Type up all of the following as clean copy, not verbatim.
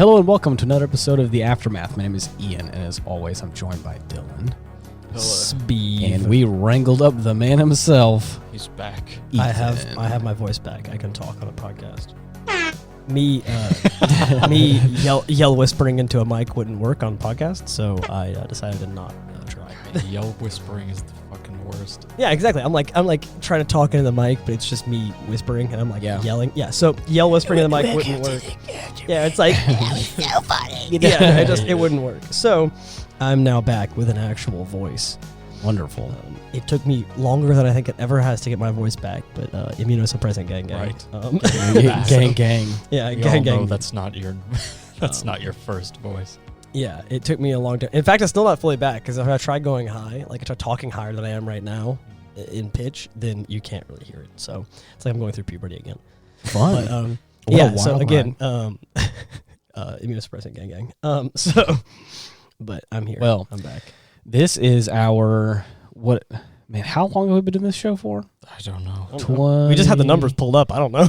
Hello and welcome to another episode of The Aftermath. My name is Ian, and as always, I'm joined by Dylan. Hello. Speed. And we wrangled up the man himself. He's back. Ethan. I have my voice back. I can talk on a podcast. Me yell whispering into a mic wouldn't work on podcast, so I decided to not try. Yell whispering is the fucking worst. Yeah, exactly. I'm like trying to talk into the mic, but it's just me whispering, and I'm like yelling. Yeah, so yell whispering in the mic wouldn't work. Yeah, it's like so funny. Yeah, it wouldn't work. So I'm now back with an actual voice. Wonderful. It took me longer than I think it ever has to get my voice back, but immunosuppressant gang. Right. Gang. Yeah, We gang. all know that's not your not your first voice. Yeah, it took me a long time. In fact, it's still not fully back, because if I try going high, like if I try talking higher than I am right now in pitch, then you can't really hear it. So it's like I'm going through puberty again. Fun. But, yeah, so again, immunosuppressant gang. But I'm here. Well, I'm back. This is our, how long have we been doing this show for? I don't know. We just had the numbers pulled up. I don't know.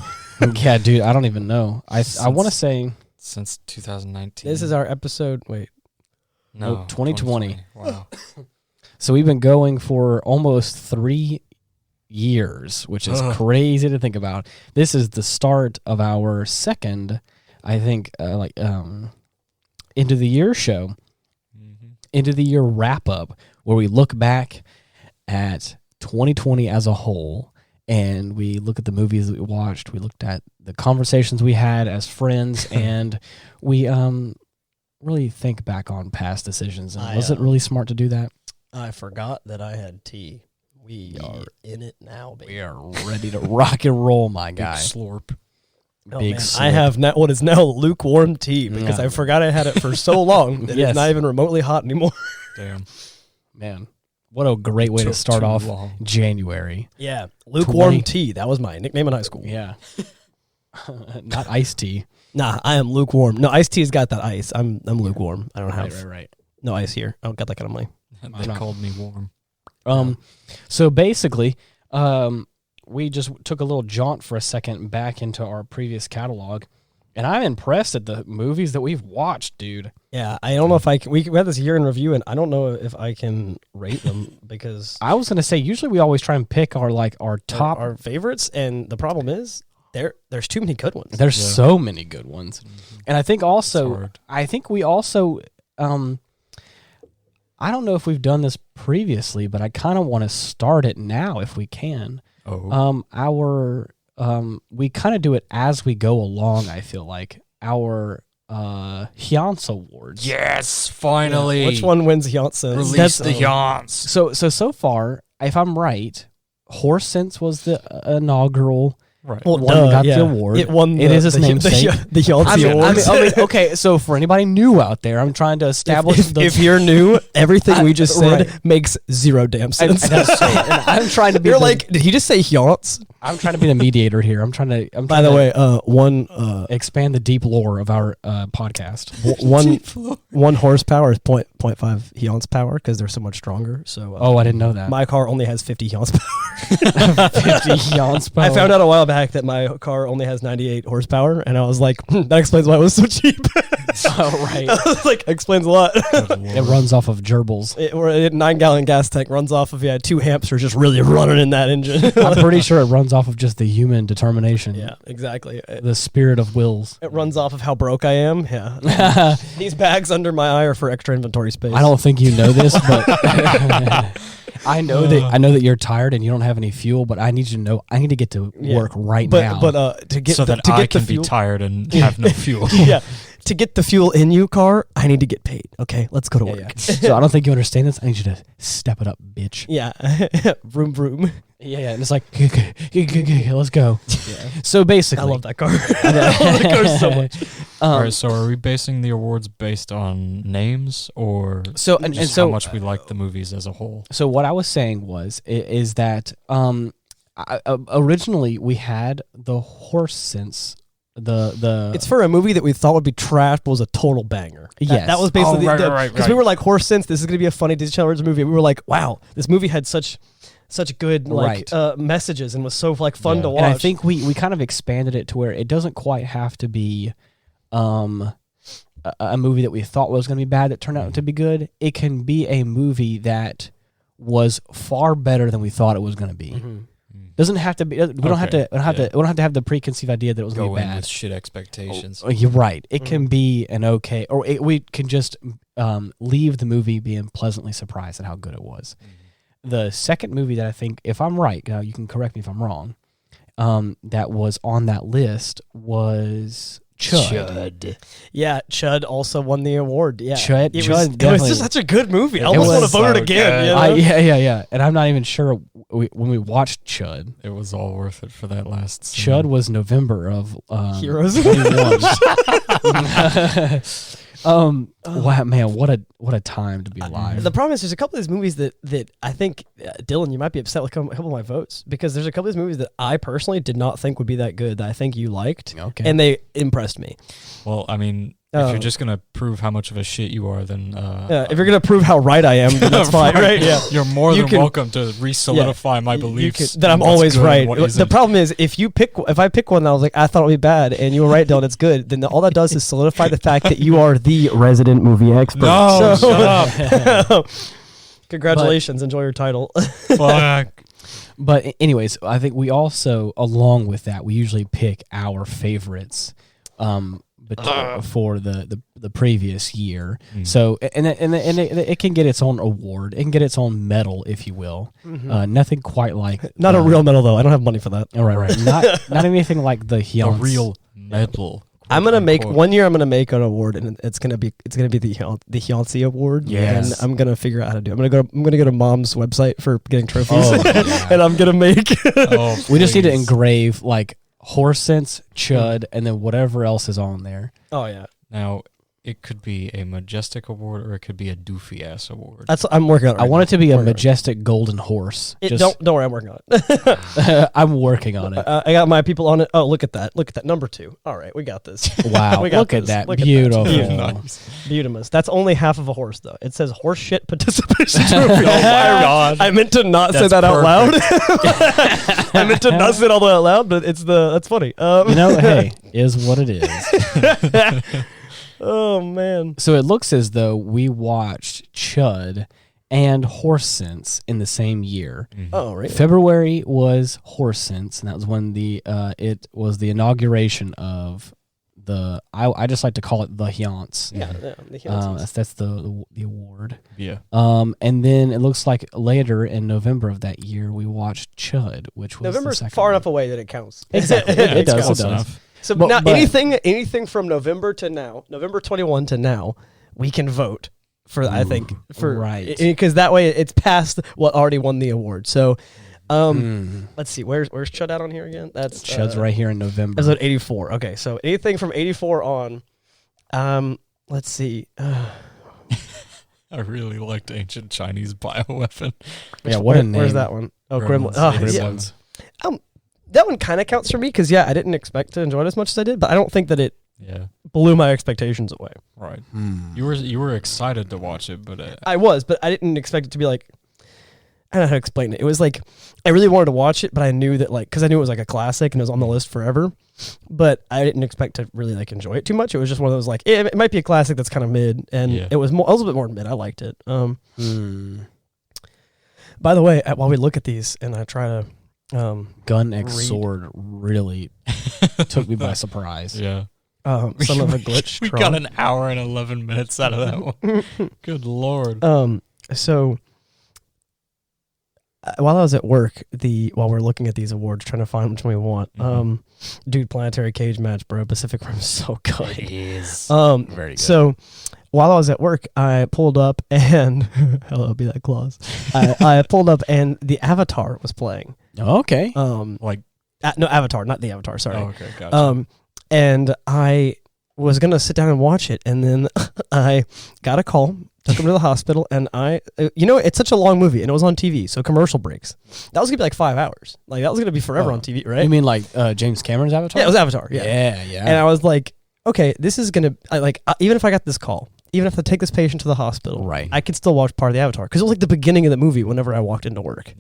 Yeah, dude, I don't even know. I want to say... Since 2019. This is our episode, No, 2020. Wow. So we've been going for almost 3 years, which is crazy to think about. This is the start of our second, I think, end of the year show, end of the year wrap up, where we look back at 2020 as a whole, and we look at the movies that we watched. We looked at the conversations we had as friends, and we really think back on past decisions. And was it really smart to do that? I forgot that I had tea. We are in it now, baby. We are ready to rock and roll, my guy. Big slurp. Big slurp. I have now what is now lukewarm tea, because I forgot I had it for so long that it's not even remotely hot anymore. Damn. Man, what a great way to start off January. Yeah, lukewarm tea. That was my nickname in high school. Yeah. Not iced tea. Nah, I am lukewarm. No, iced tea's got that ice. I'm lukewarm. I don't have Right. no ice here. I don't got that kind of money. They called me warm. So basically, we just took a little jaunt for a second back into our previous catalog, and I'm impressed at the movies that we've watched, dude. Yeah, I don't know if I can. We had this year in review, and I don't know if I can rate them, because I was gonna say usually we always try and pick our top our favorites, and the problem is there's too many good ones. There's so many good ones, and I think we also. I don't know if we've done this previously, but I kind of want to start it now if we can. We kind of do it as we go along. I feel like our Hjönse Awards. Yes, finally. Yeah. Which one wins Hjönse? Release the Hjönse. So far, if I'm right, Horse Sense was the inaugural. Right. Well, one got the award. It won. It is his namesake. The Hjönse Awards. Okay, so for anybody new out there, I'm trying to establish. If you're new, everything we just said makes zero damn sense. I'm trying to be. You're like, did he just say Hjönse? I'm trying to be the mediator here. By the way, expand the deep lore of our podcast. One horsepower is 0.5 Hjönse power, because they're so much stronger. So I didn't know that. My car only has 50 Hjönse power. 50 Hjönse power. I found out a while back that my car only has 98 horsepower, and I was like, that explains why it was so cheap. Oh, right. I was like, explains a lot. It runs off of gerbils. A 9-gallon gas tank runs off of 2 hamsters just really running in that engine. I'm pretty sure it runs off of just the human determination. Yeah, exactly. The spirit of wills. It runs off of how broke I am. Yeah. These bags under my eye are for extra inventory space. I don't think you know this, but I know that you're tired and you don't have any fuel, but I need you to know I need to get to work now. But to get I can fuel, be tired and have no fuel. Yeah. To get the fuel in you, car, I need to get paid. Okay, let's go to work. Yeah. So I don't think you understand this. I need you to step it up, bitch. Yeah. Vroom, vroom. Yeah. And it's like, let's go. Yeah. So basically, I love that car. I love that car so much. All right, so are we basing the awards based on names, or how much we like the movies as a whole? So what I was saying is that originally we had the Horse Sense. It's for a movie that we thought would be trash, but was a total banger. Yes, that was basically right. Because we were like, Horse Sense, this is going to be a funny Disney Channel movie. And we were like, wow, this movie had such good messages and was so fun to watch. And I think we kind of expanded it to where it doesn't quite have to be a movie that we thought was going to be bad that turned out to be good. It can be a movie that was far better than we thought it was going to be. Doesn't have to be. We don't have to. We don't have to have the preconceived idea that it was going to be bad. With shit expectations. You're right. It can be an okay, or we can just leave the movie being pleasantly surprised at how good it was. The second movie that I think, if I'm right, you can correct me if I'm wrong, that was on that list was Chud. Yeah, Chud also won the award. Yeah, Chud it was just such a good movie. I almost want to vote it again. You know? Yeah. And I'm not even sure when we watched Chud. It was all worth it for that last scene. Chud was November of Heroes. Wow, man, what a time to be alive. The problem is there's a couple of these movies that I think, Dylan, you might be upset with a couple of my votes, because there's a couple of these movies that I personally did not think would be that good that I think you liked, and they impressed me. Well, I mean, if you're just going to prove how much of a shit you are, then... if you're going to prove how right I am, then that's fine, right? Yeah. You're more than welcome to re-solidify my beliefs. That I'm always right. The problem is, if I pick one that I was like, I thought it would be bad, and you were right, Dylan, it's good, then all that does is solidify the fact that you are the resident movie expert. No, shut up. Congratulations. Enjoy your title. Fuck. But anyways, I think we also, along with that, we usually pick our favorites for the previous year. So and it can get its own award. It can get its own medal, if you will. Nothing quite like not a real medal though. I don't have money for that. Oh, right. Not anything like the Hjönse. A real medal. I'm gonna make one year. I'm gonna make an award, and it's gonna be the Hjönse Award. Yes. And I'm gonna figure out how to do it. I'm gonna go to Mom's website for getting trophies, and I'm gonna make. We just need to engrave like horse sense, Chud, and then whatever else is on there. Oh yeah. Now it could be a majestic award, or it could be a doofy ass award. I'm working on it. I want it to be a majestic golden horse. Don't worry, I'm working on it. I'm working on it. I got my people on it. Oh, look at that! Look at that, number 2. All right, we got this. Wow, look at that, beautiful. Beautiful. That's only half of a horse, though. It says horse shit participation trophy. Oh my god! I meant to not say that out loud. I meant to not say it all the way out loud, but that's funny. Hey, is what it is. Oh, man. So it looks as though we watched Chud and Horse Sense in the same year. Oh, really? February was Horse Sense, and that was when it was the inauguration of the... I just like to call it the Hjönse. Yeah, the Hjönse. That's the award. Yeah. And then it looks like later in November of that year, we watched Chud, which was November's far enough away that it counts. Exactly. It does. So now anything from November to now, November 21 to now, we can vote for. I think for right, because that way it's past what already won the award. So, let's see, where's Chud out on here again? That's Chud's right here in November. Episode 84. Okay, so anything from 84 on. Let's see. I really liked Ancient Chinese Bioweapon. What a name. Where's that one? Oh, Gremlins. Gremlins. Yeah. That one kind of counts for me because, I didn't expect to enjoy it as much as I did, but I don't think that it blew my expectations away. Right. You were excited to watch it, but... I was, but I didn't expect it to be like... I don't know how to explain it. It was like, I really wanted to watch it, but I knew that because I knew it was like a classic and it was on the list forever, but I didn't expect to really enjoy it too much. It was just one of those it might be a classic that's kind of mid, and it was a little bit more mid. I liked it. By the way, while we look at these and I try to... Gun X Sword really took me by surprise. Yeah. Some of a glitch. We got an hour and 11 minutes out of that one. Good Lord. So while I was at work, while we're looking at these awards, trying to find which one we want, dude, Planetary Cage Match, bro, Pacific Rim is so good. It is. Very good. So while I was at work, I pulled up and hello, be that clause. I pulled up and the Avatar was playing. Okay. No, Avatar, not the Avatar. Sorry. Oh, okay, gotcha. And I was gonna sit down and watch it, and then I got a call, took him to the hospital, and it's such a long movie, and it was on TV, so commercial breaks. That was gonna be like 5 hours. Like that was gonna be forever on TV, right? You mean like James Cameron's Avatar? Yeah, it was Avatar. Yeah. Yeah. And I was like, okay, this is gonna even if I got this call, even if I take this patient to the hospital, right, I could still watch part of the Avatar because it was like the beginning of the movie. Whenever I walked into work,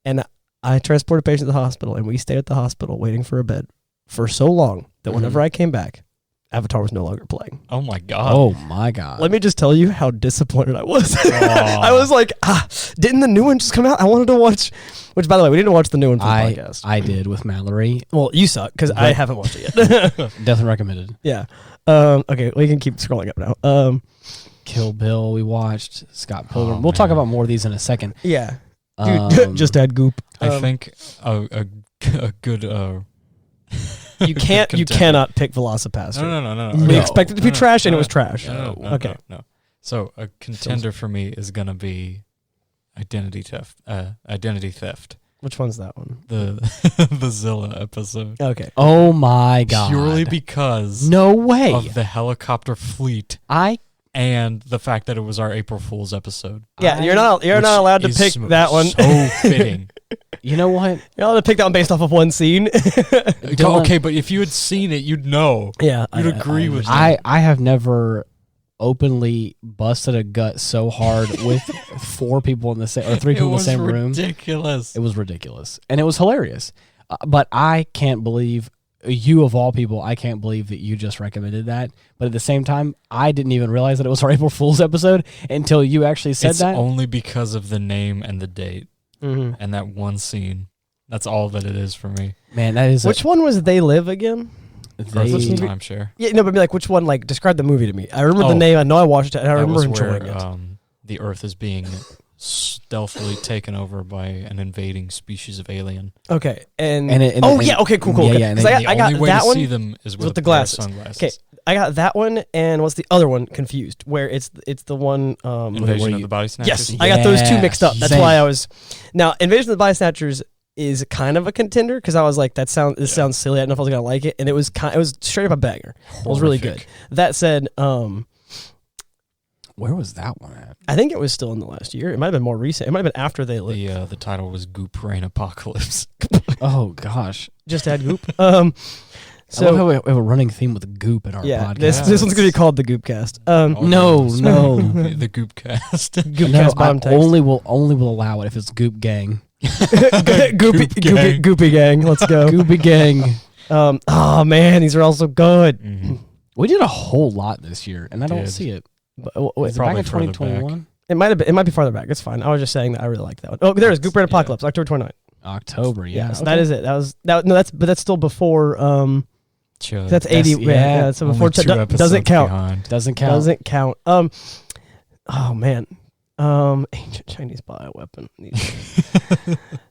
and I transported a patient to the hospital, and we stayed at the hospital waiting for a bed for so long that whenever I came back, Avatar was no longer playing. Oh my god. Oh my god. Let me just tell you how disappointed I was. I was like, didn't the new one just come out? I wanted to watch. Which, by the way, we didn't watch the new one for the podcast. I did with Mallory. Well, you suck because I haven't watched it yet. Definitely recommended. Yeah. Okay, we can keep scrolling up now. Kill Bill, we watched. Scott Pilgrim. We'll talk about more of these in a second. Yeah. Dude, just add Goop. I think a good. You cannot pick Velocipaster. No. We expected it to be trash, and it was trash. Okay. No. So a contender for me is gonna be identity theft. Which one's that one? The Zilla episode. Okay. Oh my god. Purely because no way of the helicopter fleet and the fact that it was our April Fool's episode. Yeah, you're not allowed to pick that one. So fitting. You know what? You're allowed to pick that one based off of one scene. Okay, but if you had seen it, you'd know. Yeah, you'd agree with me. I have never openly busted a gut so hard with 4 people in the same or 3 people in the same room. Ridiculous. It was ridiculous, and it was hilarious. But I can't believe you of all people. I can't believe that you just recommended that. But at the same time, I didn't even realize that it was our April Fool's episode until you actually said that. It's only because of the name and the date and that one scene. That's all that it is for me. Man, that is. Which one was They Live again? Timeshare. Yeah, no, but like which one? Like describe the movie to me. I remember the name. I know I watched it. And I remember enjoying it. The Earth is being stealthily taken over by an invading species of alien. Okay, and okay, cool. Yeah, because I got that one. See them is with the glasses. Sunglasses. Okay, I got that one, and what's the other one confused? Where it's the one Invasion of the Body Snatchers. Yes, I got those two mixed up. That's why I was. Now, Invasion of the Body Snatchers is kind of a contender because I was like, this sounds silly. I don't know if I was gonna like it, and it was straight up a banger. It was really good. That said, where was that one at? I think it was still in the last year. It might have been more recent. It might have been after They Live. The title was Goop Rain Apocalypse. Oh gosh, just add Goop. So I love how we have a running theme with Goop in our podcast. This one's gonna be called the Goopcast. No, the Goopcast. Goopcast bottom text. Only will allow it if it's Goop Gang. Goopy Gang. Let's go. Goopy Gang. Oh man, these are all so good. Mm-hmm. We did a whole lot this year, and I don't see it. But, is it back in 2021? It might be farther back. It's fine. I was just saying that I really like that one. Oh, there is Goop Rain Apocalypse, October 29th. October, yeah. So that is it. That's still before. That's 80. Yeah. So before doesn't count. Doesn't count. Oh man. Ancient Chinese bioweapon.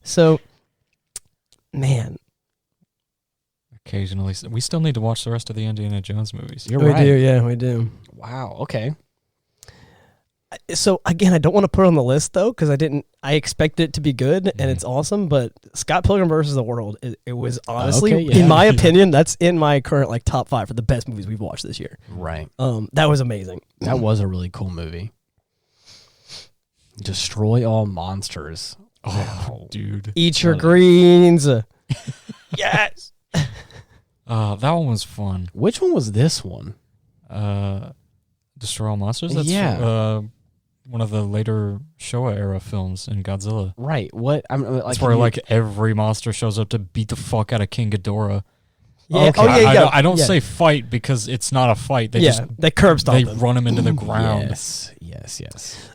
So, man. Occasionally, we still need to watch the rest of the Indiana Jones movies. We do, yeah, we do. Wow. Okay. So again, I don't want to put it on the list though because I expected it to be good and it's awesome. But Scott Pilgrim versus the World, it was honestly, in my opinion, that's in my current top 5 for the best movies we've watched this year. Right. That was amazing. That was a really cool movie. Destroy all monsters. Oh, dude. Eat your greens. Yes. That one was fun. Which one was this one? Destroy All Monsters? That's one of the later Showa era films in Godzilla. Right. What? That's where every monster shows up to beat the fuck out of King Ghidorah. Yeah. Okay. I don't say fight because it's not a fight. They curb stomp They them. run him into the ground. Yes.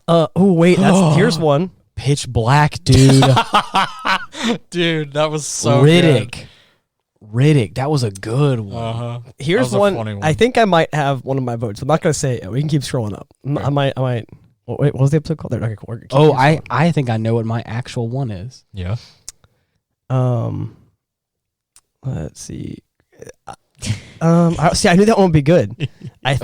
Oh wait, here's one. Pitch Black, dude. Dude, that was so Riddick, that was a good one. Here's one. I think I might have one of my votes. I'm not gonna say it yet. We can keep scrolling up. Right. I might. Wait, what was the episode called? I think I know what my actual one is. Yeah. Let's see. I knew that one would be good. I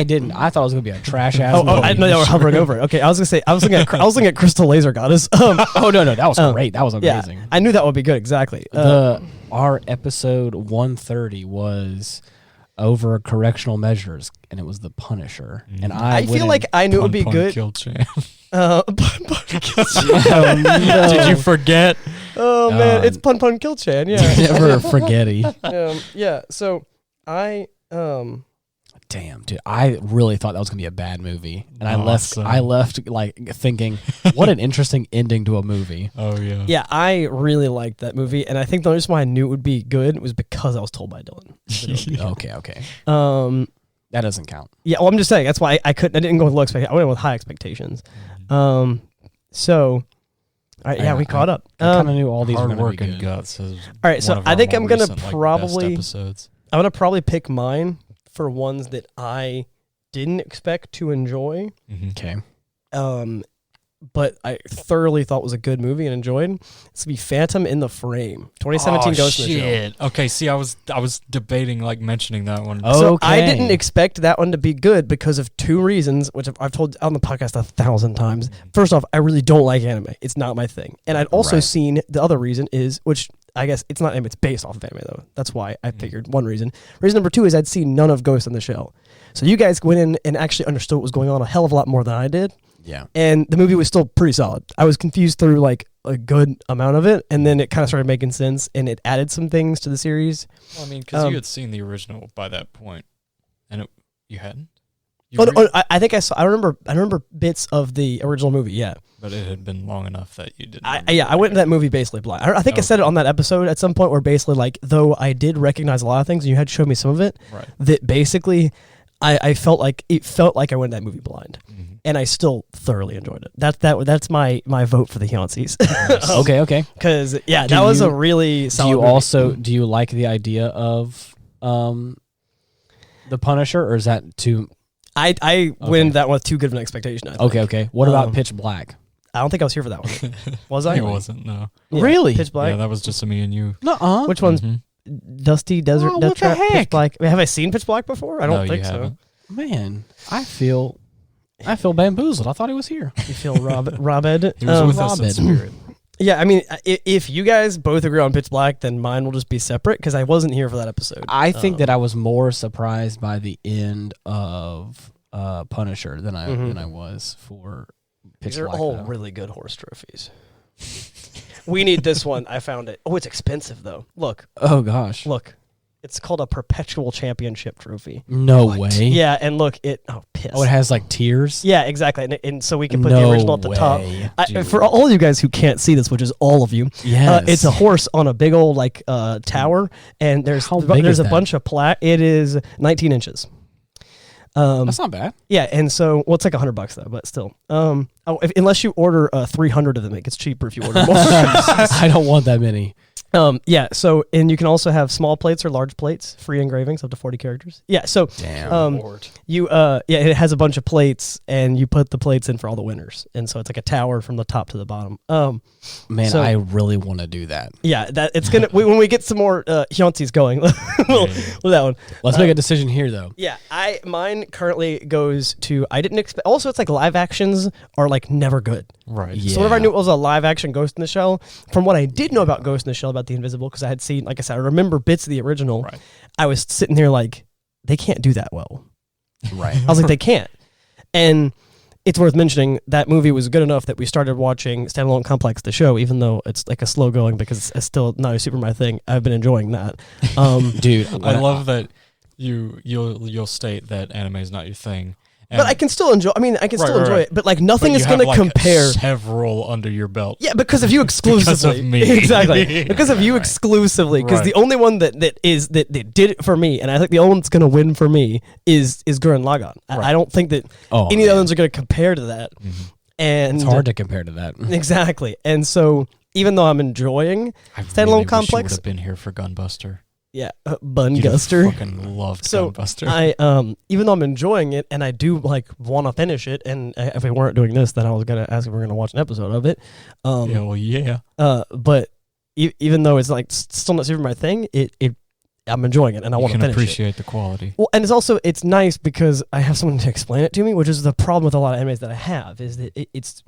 didn't. I thought it was gonna be a trash ass. I know that we're hovering over it. Okay, I was gonna say I was looking at Crystal Laser Goddess. No, that was great. That was amazing. Yeah, I knew that would be good. Exactly. Our episode 130 was over correctional measures, and it was The Punisher. And I feel like I knew it would be good. Kill Chan. Did you forget? Oh man, it's Pun Kill Chan. Yeah, never forgetty. Yeah. So I Damn, dude! I really thought that was gonna be a bad movie, and I left like thinking, what an interesting ending to a movie. Oh yeah, yeah. I really liked that movie, and I think the only reason why I knew it would be good was because I was told by Dylan. Okay. That doesn't count. Yeah, well, I'm just saying that's why I didn't go with low expectations. I went with high expectations. So, all right, we caught up. I kind of knew all these were hard going work to be and good. guts. All right, so I think I'm gonna probably episodes. I'm gonna probably pick mine for ones that I didn't expect to enjoy. Okay. But I thoroughly thought was a good movie and enjoyed. It's gonna be Phantom in the Frame, 2017 Ghost in the Shell. Okay, see, I was debating like mentioning that one. So I didn't expect that one to be good because of two reasons, which I've told on the podcast 1,000 times. First off, I really don't like anime; it's not my thing. And I'd also seen the other reason is, which I guess it's not anime; it's based off of anime though. That's why I figured one reason. Reason number two is I'd seen none of Ghost in the Shell. So you guys went in and actually understood what was going on a hell of a lot more than I did. Yeah. And the movie was still pretty solid. I was confused through like a good amount of it, and then it kind of started making sense, and it added some things to the series. Well, I mean, because you had seen the original by that point, and you hadn't? I think I saw. I remember bits of the original movie. Yeah. But it had been long enough that you didn't. I went to that movie basically blind. I think I said it on that episode at some point where basically like, though I did recognize a lot of things, and you had showed me some of it, right. That basically I felt like I went to that movie blind. And I still thoroughly enjoyed it. That's my vote for the Hjönses. Okay. Because that was a really solid movie. Do you like the idea of the Punisher, or is that too? I win that one with too good of an expectation. Okay. What about Pitch Black? I don't think I was here for that one. Was I? It wasn't. No. Yeah, really? Pitch Black. Yeah, that was just me and you. Nuh-uh. Which one's Dusty Desert? Oh, what the heck? Pitch Black. Have I seen Pitch Black before? I don't think so. Haven't. Man, I feel bamboozled. I thought he was here. You feel robbed? He was with us in spirit. Yeah, I mean, if you guys both agree on Pitch Black, then mine will just be separate because I wasn't here for that episode. I think that I was more surprised by the end of Punisher than I was for Pitch These are Black. all really good horse trophies. We need this one. I found it. Oh, it's expensive though. Look. Oh gosh. Look. It's called a perpetual championship trophy. No way. Yeah, and look, piss. Oh, it has like tiers? Yeah, exactly. And so we can put the original at the top. For all you guys who can't see this, which is all of you, it's a horse on a big old like tower, and there's a bunch of plaque. It is 19 inches. That's not bad. Yeah, and so it's like $100 though, but still. Unless you order 300 of them, it gets cheaper if you order more. I don't want that many. So and you can also have small plates or large plates, free engravings up to 40 characters. Yeah, so it has a bunch of plates, and you put the plates in for all the winners, and so it's like a tower from the top to the bottom. I really want to do that. Yeah, that it's gonna when we get some more Hjönses going, we'll that one. Let's make a decision here though. Yeah, mine currently goes to I didn't expect. Also, it's like live actions are like never good. Right. Yeah. So whenever I knew it was a live action Ghost in the Shell, from what I did know about Ghost in the Shell, about the Invisible, because I had seen, like I said, I remember bits of the original. Right. I was sitting there like, they can't do that well. Right. I was like, they can't. And it's worth mentioning that movie was good enough that we started watching Standalone Complex, the show, even though it's like a slow going because it's still not a super my thing. I've been enjoying that. Dude, I love that you'll state that anime is not your thing. But I can still enjoy. I mean, I can still enjoy it. But like nothing is going to compare. Several under your belt. Yeah, because of you exclusively. Because of me. Exactly. Because of you exclusively. Because the only one that did it for me, and I think the only one that's going to win for me is Gurren Lagann. I don't think that any of the others are going to compare to that. Mm-hmm. And it's hard to compare to that. Exactly. And so even though I'm enjoying Standalone Complex, would have been here for Gunbuster. Yeah, Bunguster. Fucking loved so Gunbuster. I even though I'm enjoying it and I do like want to finish it, and if we weren't doing this, then I was gonna ask if we're gonna watch an episode of it. But even though it's like still not super my thing, I'm enjoying it and I want to finish it. You can appreciate the quality. Well, and it's nice because I have someone to explain it to me, which is the problem with a lot of animes that I have is that it's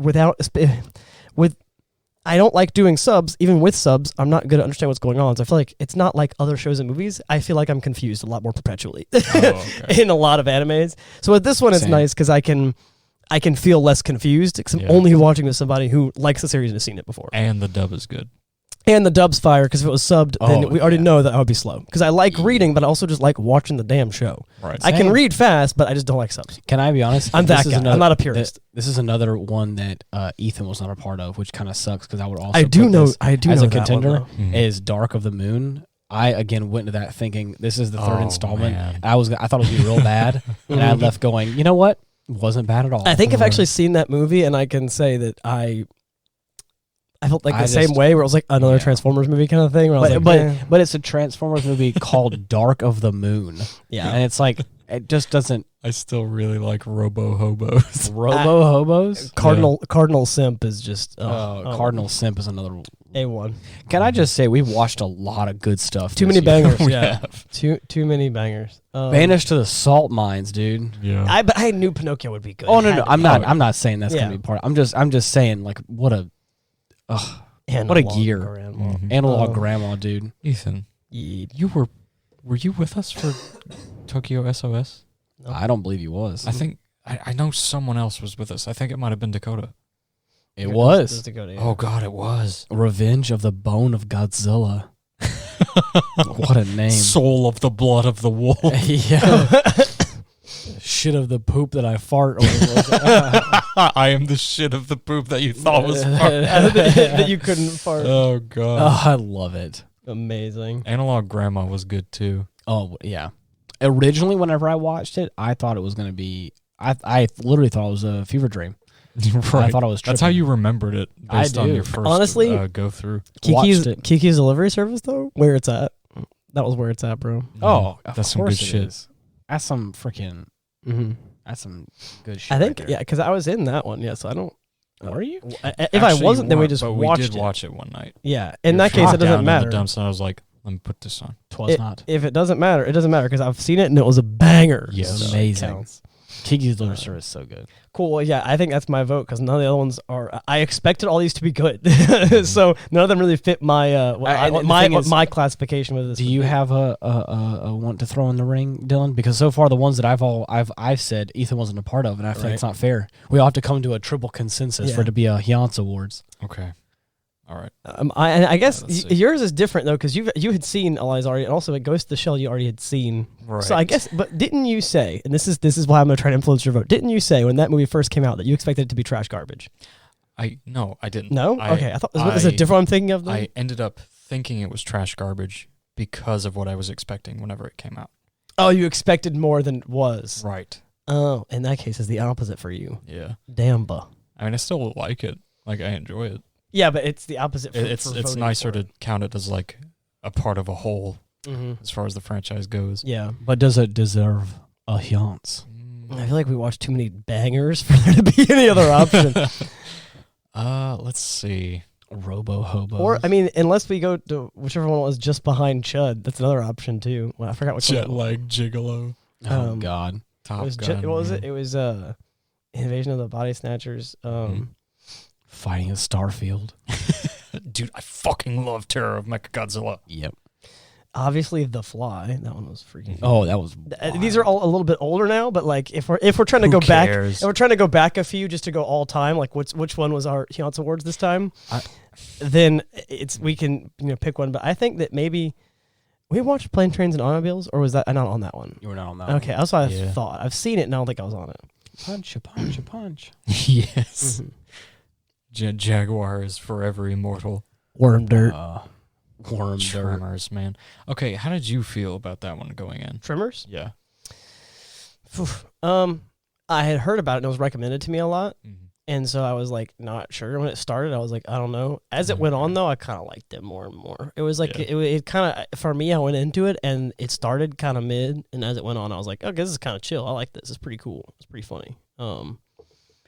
I don't like doing subs. Even with subs, I'm not good to understand what's going on. So I feel like it's not like other shows and movies. I feel like I'm confused a lot more perpetually in a lot of animes. So with this one, it's nice because I can feel less confused because I'm only watching with somebody who likes the series and has seen it before. And the dub is good. And the dub's fire, because if it was subbed, then we already know that I would be slow. Because I like reading, but I also just like watching the damn show. Right. I can read fast, but I just don't like subs. Can I be honest? I'm that guy. I'm not a purist. This is another one that Ethan was not a part of, which kind of sucks because I would also I do know as a that contender one, is Dark of the Moon. I again went into that thinking this is the third installment. Man. I thought it would be real bad, and I left going, you know what? It wasn't bad at all. I think I've actually seen that movie, and I can say that I felt like the same way, where it was like another Transformers movie kind of thing. Where I was but it's a Transformers movie called Dark of the Moon. Yeah, and it's like it just doesn't. I still really like Robo Hobos. Robo Hobos. Cardinal Simp is just Cardinal Simp is another A1. Can I just say we've watched a lot of good stuff. Too many bangers. Yeah, too many bangers. Banished to the salt mines, dude. Yeah, but I knew Pinocchio would be good. Oh no, I'm not saying that's gonna be part. I'm just saying like what a gear. Grandma. Analog grandma, dude. Ethan, were you with us for Tokyo SOS? No. I don't believe he was. I think I know someone else was with us. I think it might have been Dakota. It was. Dakota, yeah. Oh God, it was. Revenge of the Bone of Godzilla. What a name. Soul of the blood of the wolf. Yeah. Shit of the poop that I fart. I am the shit of the poop that you thought was fart. that you couldn't fart. Oh God. Oh, I love it. Amazing. Analog Grandma was good too. Oh yeah. Originally, whenever I watched it, I thought it was going to be. I literally thought it was a fever dream. Right. I thought it was. That's how you remembered it based on your first honestly go through. Kiki's delivery service though, where it's at. That was where it's at, bro. Oh, that's some good shit. That's some freaking. That's some good shit. I think right because I was in that one. Yeah, so I don't. Were you? If I wasn't, then we just watched it. We did watch it one night. Yeah, in that case, it doesn't matter. And I was like, let me put this on. Not. If it doesn't matter, it doesn't matter because I've seen it and it was a banger. Yes, so amazing. Kiki's Delivery Service is so good. Cool. Well, yeah, I think that's my vote because none of the other ones are. I expected all these to be good, so none of them really fit my my classification with this. Do you have a want to throw in the ring, Dylan? Because so far the ones that I've said Ethan wasn't a part of, and I think it's not fair. We all have to come to a triple consensus for it to be a Hjönse Awards. Okay. All right. I guess yours is different though because you had seen Eli's already, and also at Ghost of the Shell you already had seen. Right. So I guess, but didn't you say? And this is why I'm going to try to influence your vote. Didn't you say when that movie first came out that you expected it to be trash garbage? No, I didn't. No. Okay. I thought is it different? I'm thinking of. I ended up thinking it was trash garbage because of what I was expecting whenever it came out. Oh, you expected more than it was. Right. Oh, in that case, it's the opposite for you. Yeah. Damn, buh. I mean, I still like it. Like, I enjoy it. Yeah, but it's the opposite. It's nicer to count it as like a part of a whole as far as the franchise goes. Yeah, but does it deserve a Hjönse? I feel like we watched too many bangers for there to be any other option. Let's see. Robo Hobo. Or I mean, unless we go to whichever one was just behind Chud, that's another option too. Well, I forgot what Jet Lag Gigolo. Oh God, Top Gun. What was it? It was Invasion of the Body Snatchers. Fighting a Starfield. Dude, I fucking love Terror of Mechagodzilla. Yep. Obviously, The Fly. That one was freaking. Oh, that was. These are all a little bit older now, but like if we're trying to go back, if we're trying to go back a few just to go all time, like which one was our Hjönse Awards this time? Then we can pick one. But I think that maybe we watched Plane, Trains, and Automobiles, or was that not on that one? You were not on that. Okay, that's what I thought. I've seen it, and I don't think I was on it. Punch a punch a punch. Yes. Jaguar is forever immortal. Worm dirt. Tremors, man. Okay, how did you feel about that one going in? Tremors? Yeah. I had heard about it and it was recommended to me a lot. And so I was like not sure when it started. I was like, I don't know. As it went on though, I kind of liked it more and more. It was like it kind of for me. I went into it and it started kind of mid, and as it went on, I was like, okay, this is kind of chill. I like this. It's pretty cool. It's pretty funny.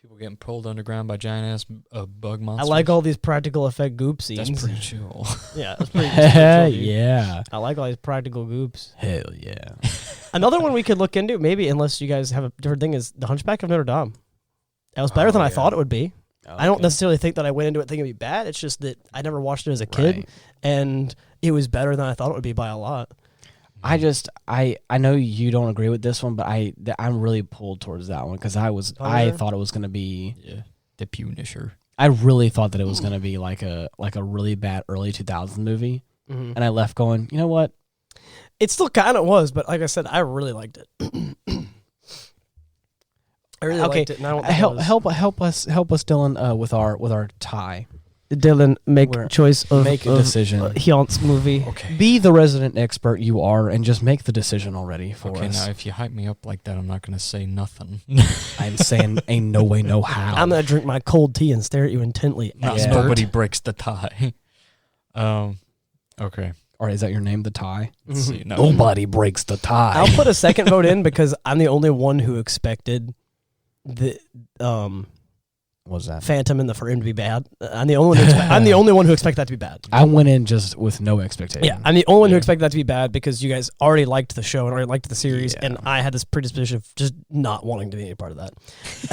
People getting pulled underground by giant ass bug monsters. I like all these practical effect goop scenes. That's pretty chill. Yeah, that's pretty chill. Yeah. I like all these practical goops. Hell yeah. Another one we could look into, maybe, unless you guys have a different thing, is The Hunchback of Notre Dame. That was better than I thought it would be. I don't necessarily think that I went into it thinking it'd be bad. It's just that I never watched it as a kid, and it was better than I thought it would be by a lot. I know you don't agree with this one, but I'm really pulled towards that one because I thought it was going to be the Punisher. I really thought that it was going to be like a really bad early 2000s movie, and I left going, you know what? It still kind of was, but like I said, I really liked it. I really liked it. And I don't help us, Dylan, with our tie. Dylan, make a decision. Hjönse movie. Okay. Be the resident expert you are, and just make the decision already for us. Okay, now if you hype me up like that, I'm not going to say nothing. I'm saying ain't no way, no how. I'm going to drink my cold tea and stare at you intently. Nobody breaks the tie. Okay. Or is that your name, the tie? Let's see. No. Nobody breaks the tie. I'll put a second vote in because I'm the only one who expected the What's that? Phantom and the for him to be bad. I'm the only one who expected that to be bad. I went in just with no expectation. Yeah, I'm the only one who expected that to be bad because you guys already liked the show and already liked the series, and I had this predisposition of just not wanting to be any part of that.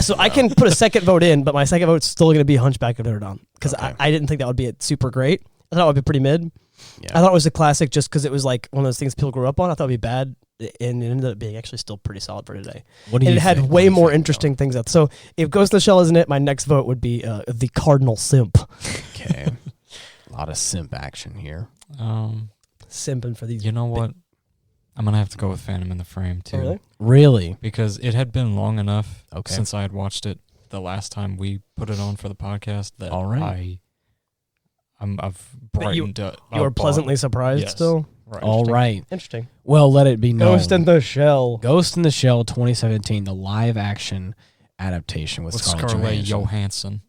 So I can put a second vote in, but my second vote's still going to be Hunchback of Notre Dame because I didn't think that would be super great. I thought it would be pretty mid. Yeah. I thought it was a classic just because it was like one of those things people grew up on. I thought it would be bad, and it ended up being actually still pretty solid for today. What do you think? It had way more interesting things out. So if Ghost in the Shell isn't it, my next vote would be the Cardinal Simp. Okay. A lot of simp action here. Simping for these. You know what? I'm going to have to go with Phantom in the Frame, too. Oh, really? Really? Because it had been long enough since I had watched it the last time we put it on for the podcast that I've brightened up. You were pleasantly surprised still? Right. All right. Interesting. Well, let it be known. Ghost in the Shell. Ghost in the Shell 2017, the live action adaptation with Scarlett Johansson.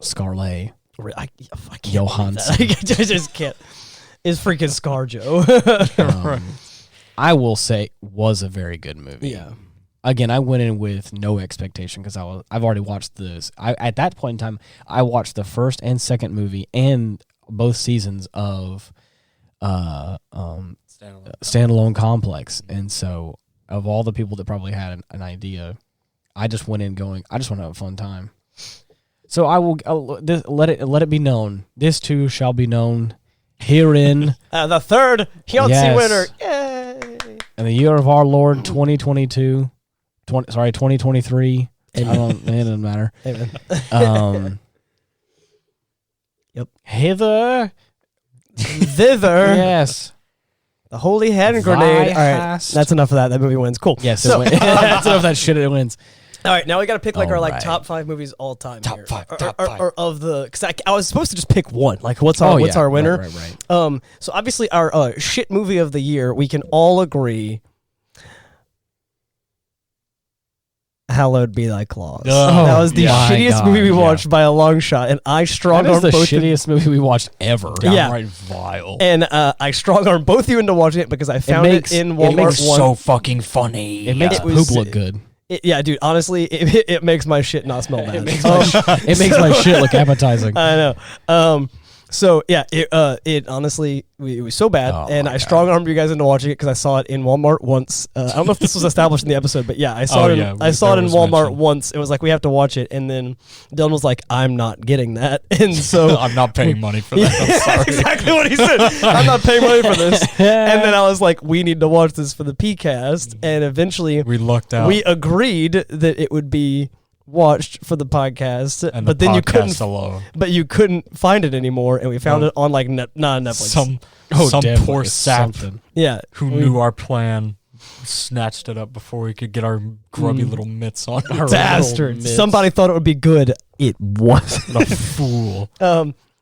Scarlett. I can't Johansson. I just can't. It's freaking ScarJo. Right. I will say was a very good movie. Yeah. Again, I went in with no expectation because I've already watched this. At that point in time, I watched the first and second movie and both seasons of Standalone Complex. And so, of all the people that probably had an idea, I just went in going, I just want to have a fun time. So let it be known. This too shall be known herein. The third Hjönse winner. Yay! In the year of our Lord 2022. 2023. It doesn't matter. Yep. Hither. Thither. Yes. The Holy Hand Grenade. All right. That's enough of that. That movie wins. Cool. Yes. That's enough of that shit. It wins. All right. Now we got to pick our top 5 movies all time. Top five. Or of the, because I was supposed to just pick one. Like what's our winner? Right. So obviously our shit movie of the year, we can all agree. Hallowed Be Thy Claws. That was the shittiest movie we watched by a long shot, and I strong-armed both. That is the shittiest movie we watched ever. Downright vile. And I strong-armed both of you into watching it because I found it in Walmart. It makes so fucking funny. It makes poop look good. Yeah, dude. Honestly, it makes my shit not smell bad. It makes my shit look appetizing. I know. So yeah, it honestly it was so bad, and I strong armed you guys into watching it because I saw it in Walmart once. I don't know if this was established in the episode, but yeah, I saw it. I saw it in Walmart once. It was like we have to watch it, and then Dylan was like, "I'm not getting that," and so I'm not paying money for that. I'm sorry. Exactly what he said. I'm not paying money for this. And then I was like, "We need to watch this for the PCast," and eventually we lucked out. We agreed that it would be watched for the podcast, and but then you couldn't find it anymore, and we found it on like not Netflix. Some poor sap who knew our plan snatched it up before we could get our grubby little mitts on. Bastard! Somebody thought it would be good. It wasn't. A fool.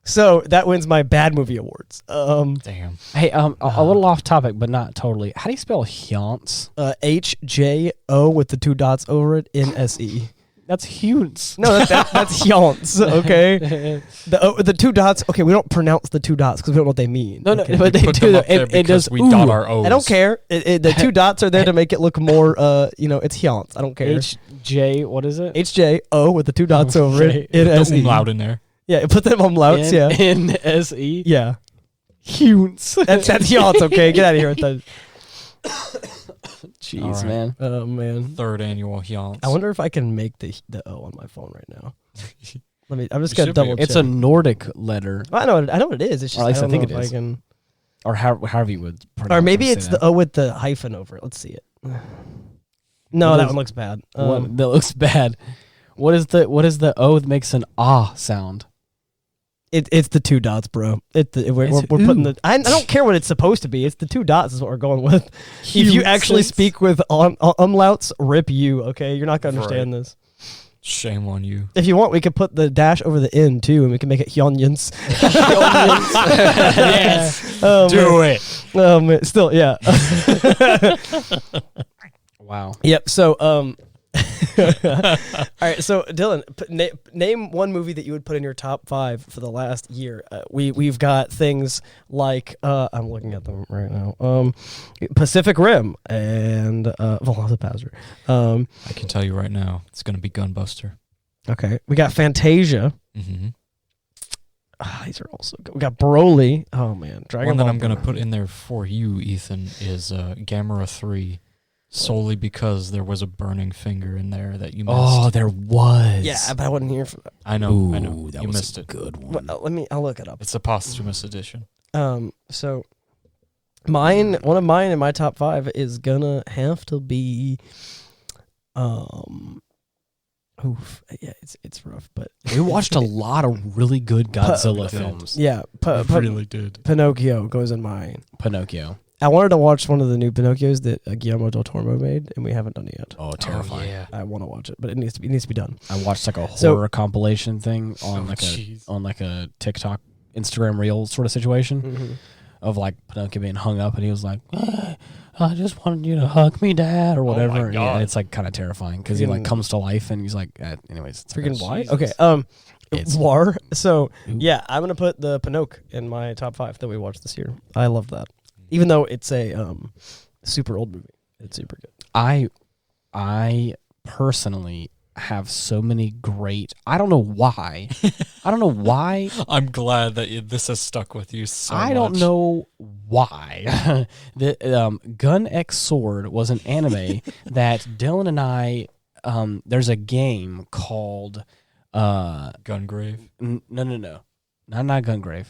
So that wins my bad movie awards. Damn. Hey, a little off topic, but not totally. How do you spell Hjönse? HJO with the 2 dots over it. NSE. That's Hjönse. No, that's Hjönse, okay? The 2 dots, okay, we don't pronounce the 2 dots because we don't know what they mean. No, okay? but they do. It does. We dot our O's. I don't care. The 2 dots are there to make it look more, it's Hjönse. I don't care. HJ, what is it? HJO with the 2 dots over it. NSE. Put umlaut in there. Yeah, put them umlauts, yeah. NSE? Yeah. Hjönse. That's Hjönse, okay? Get out of here with that. Jeez, man. Oh, man. 3rd annual Hjönse. I wonder if I can make the O on my phone right now. I'm just gonna double check. It's a Nordic letter. I know what it is. It's just I think it is. Or however you would pronounce it. Or maybe it's the O with the hyphen over it. Let's see it. No, that one looks bad. That looks bad. What is the O that makes an ah sound? It's the 2 dots, bro. We're putting the. I don't care what it's supposed to be. It's the 2 dots is what we're going with. If you actually speak with umlauts, rip you. Okay, you're not gonna understand this. Shame on you. If you want, we could put the dash over the N too, and we can make it Hjönse. Yes. Do it. Still, yeah. Wow. Yep. So, all right. So, Dylan, name one movie that you would put in your top 5 for the last year. We've got things like I'm looking at them right now. Pacific Rim and Velocipaster. I can tell you right now, it's going to be Gunbuster. Okay, we got Fantasia. Mm-hmm. These are also good. We got Broly. Oh man, Dragon Ball. One that I'm going to put in there for you, Ethan, is Gamera 3. Solely because there was a burning finger in there that you missed. Oh, there was. Yeah, but I wasn't here for that. I know. That you was missed a it. Good one. Well, I'll look it up. It's a posthumous edition. So one of mine in my top 5 is gonna have to be, yeah, it's rough, but we watched a lot of really good Godzilla films. Yeah, really did. Pinocchio goes in mine. Pinocchio. I wanted to watch one of the new Pinocchios that Guillermo del Toro made, and we haven't done it yet. Oh, terrifying! Yeah. I want to watch it, but it needs to be done. I watched like a horror compilation thing on like a TikTok, Instagram reel sort of situation of like Pinocchio being hung up, and he was like, "I just wanted you to hug me, Dad," or whatever. Oh my God. And it's like kind of terrifying because he like comes to life, and he's like, anyways, it's freaking why? Jesus. Okay, It's War. So yeah, I'm gonna put the Pinocchio in my top 5 that we watched this year. I love that. Even though it's a super old movie, it's super good. I personally have so many great. I don't know why. I'm glad that this has stuck with you so much. I don't know why. The Gun X Sword was an anime that Dylan and I. There's a game called Gungrave. No. Not Gungrave.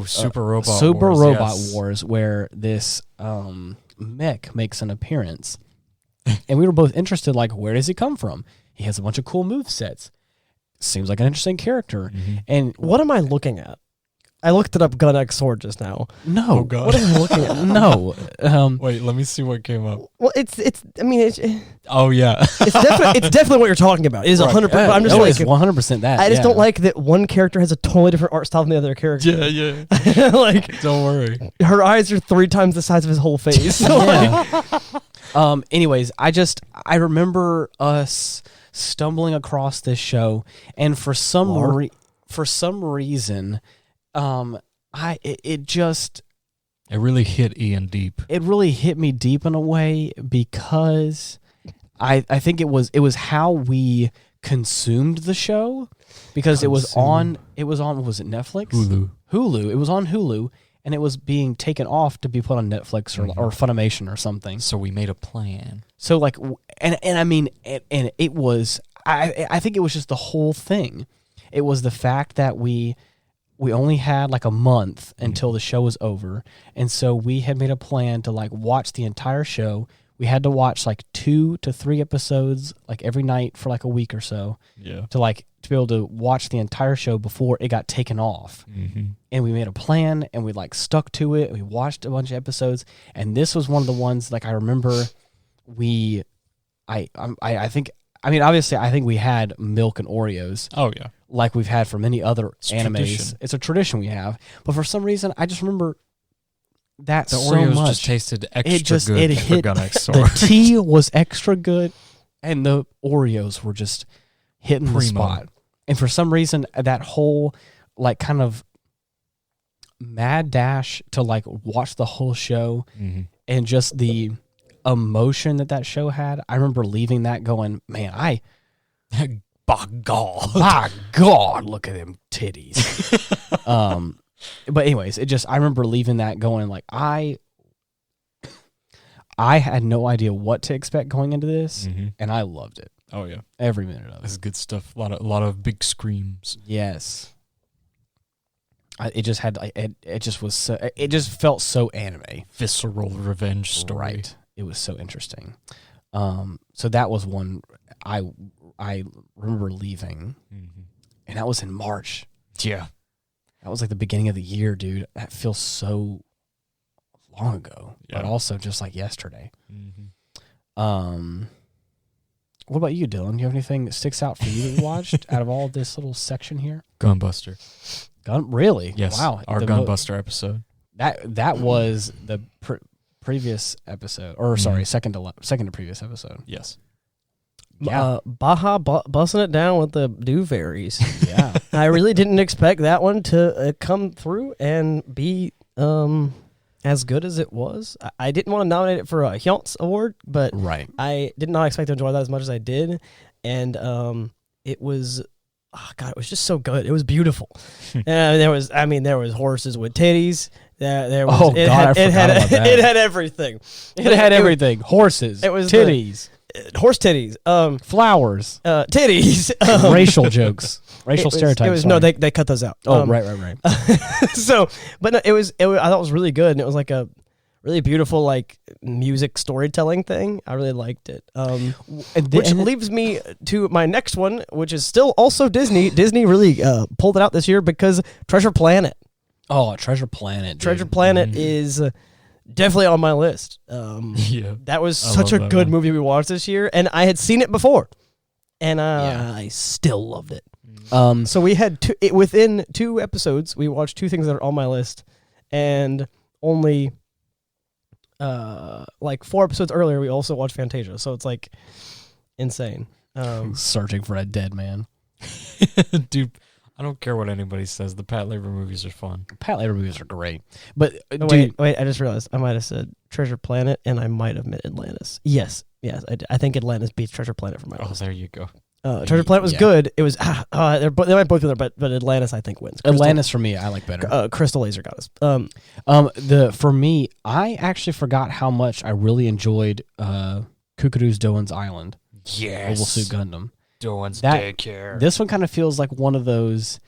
Super Robot Wars, where this mech makes an appearance. And we were both interested, like, where does he come from? He has a bunch of cool movesets. Seems like an interesting character. Mm-hmm. And what am I looking at? I looked it up, Gun X Sword, just now. No. Oh, God. What am I looking at? No. Wait, let me see what came up. Well, it's oh, yeah. it's definitely what you're talking about. It is 100%. But I'm just like, it's 100% that. I just don't like that one character has a totally different art style than the other character. Yeah. Like, don't worry. Her eyes are 3 times the size of his whole face. So anyways, I remember us stumbling across this show, and for some reason, it really hit Ian deep. It really hit me deep in a way because I think it was how we consumed the show, because it was on what was it, Netflix? Hulu. It was on Hulu, and it was being taken off to be put on Netflix or Funimation or something. So we made a plan. So like, and I mean, and it was, I think it was just the whole thing. It was the fact that we only had like a month until the show was over, and so we had made a plan to like watch the entire show. We had to watch like 2 to 3 episodes like every night for like a week or so. Yeah. To be able to watch the entire show before it got taken off. Mm-hmm. And we made a plan, and we like stuck to it. We watched a bunch of episodes, and this was one of the ones like I remember I think obviously I think we had milk and Oreos. Oh yeah. Like we've had for many other animes. Tradition. It's a tradition we have. But for some reason I just remember that the so Oreos much. just tasted extra good. It hit. Gun X Sword. The tea was extra good, and the Oreos were just hitting the spot. And for some reason, that whole like kind of mad dash to like watch the whole show, and just the emotion that show had. I remember leaving that going, man, by God, look at them titties. But anyways, I remember leaving that going like I had no idea what to expect going into this, and I loved it. Oh yeah, every minute of it. This is good stuff. A lot of big screams. Yes. It just felt so anime. Visceral revenge story. Right. It was so interesting. So that was one I remember leaving, and that was in March. Yeah. That was like the beginning of the year, dude. That feels so long ago, but also just like yesterday. Mm-hmm. What about you, Dylan? Do you have anything that sticks out for you that you watched out of all this little section here? Gunbuster. Really? Yes. Wow. Our Gunbuster episode. That was the previous episode, or sorry, second to previous episode. Yes. Yeah. Baja busting it down with the new fairies. Yeah. I really didn't expect that one to come through and be as good as it was. I didn't want to nominate it for a Hjönse Award, but I did not expect to enjoy that as much as I did. And it was, it was just so good. It was beautiful. There was horses with titties. It had everything. It had everything. Horses. It was titties. Horse titties, flowers, titties, racial jokes, racial stereotypes. They cut those out. Oh, right. So, but no, I thought it was really good, and it was like a really beautiful like music storytelling thing. I really liked it. Which leaves me to my next one, which is still also Disney. Disney really pulled it out this year because Treasure Planet. Oh, Treasure Planet. Dude. Treasure Planet is definitely on my list. That was such a good movie we watched this year, and I had seen it before, and I still loved it. So we had within 2 episodes, we watched 2 things that are on my list, and only like 4 episodes earlier, we also watched Fantasia. So it's like insane. Searching for a dead man, dude. I don't care what anybody says. The Pat Labor movies are fun. Pat Labor movies are great. But wait, I just realized I might have said Treasure Planet, and I might have meant Atlantis. Yes, I think Atlantis beats Treasure Planet for my list. Oh, there you go. Treasure Planet was good. It was they might both be there, but Atlantis I think wins. Atlantis for me, I like better. Crystal Laser Goddess. For me, I actually forgot how much I really enjoyed Kukuru's Doan's Island. Yes. Mobile Suit Gundam. Doan's Daycare. This one kind of feels like one of those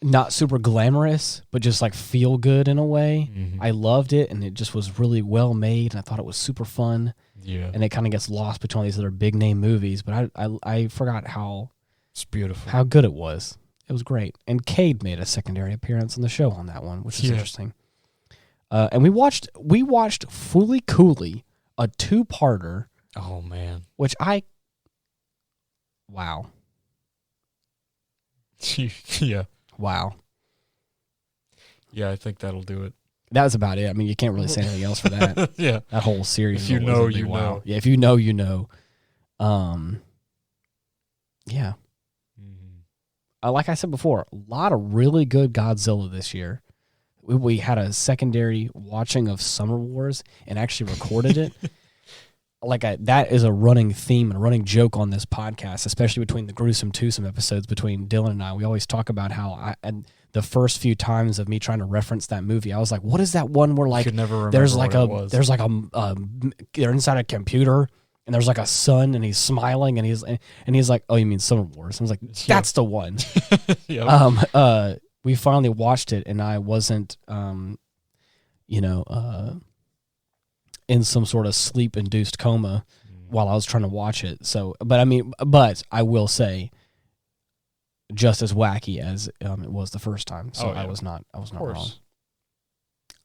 not super glamorous, but just like feel good in a way. Mm-hmm. I loved it, and it just was really well made, and I thought it was super fun. Yeah. And it kind of gets lost between all these other big name movies, but I forgot it's beautiful. How good it was. It was great. And Cade made a secondary appearance on the show on that one, which is interesting. And we watched Fooly Cooley, a 2-parter. Oh man. Which wow. Yeah. Wow. Yeah, I think that'll do it. That was about it. I mean, you can't really say anything else for that. Yeah. That whole series. If you know, you know. Yeah, if you know, you know. Yeah. Mm-hmm. Like I said before, a lot of really good Godzilla this year. We had a secondary watching of Summer Wars and actually recorded it. That is a running theme and a running joke on this podcast, especially between the Gruesome Twosome episodes between Dylan and I. We always talk about how the first few times of me trying to reference that movie, I was like, what is that one where like they're inside a computer and there's like a sun and he's smiling and he's like, oh, you mean Summer Wars? I was like, that's the one. We finally watched it, and I wasn't, in some sort of sleep-induced coma while I was trying to watch it. So, but I will say, just as wacky as it was the first time. So I was not wrong.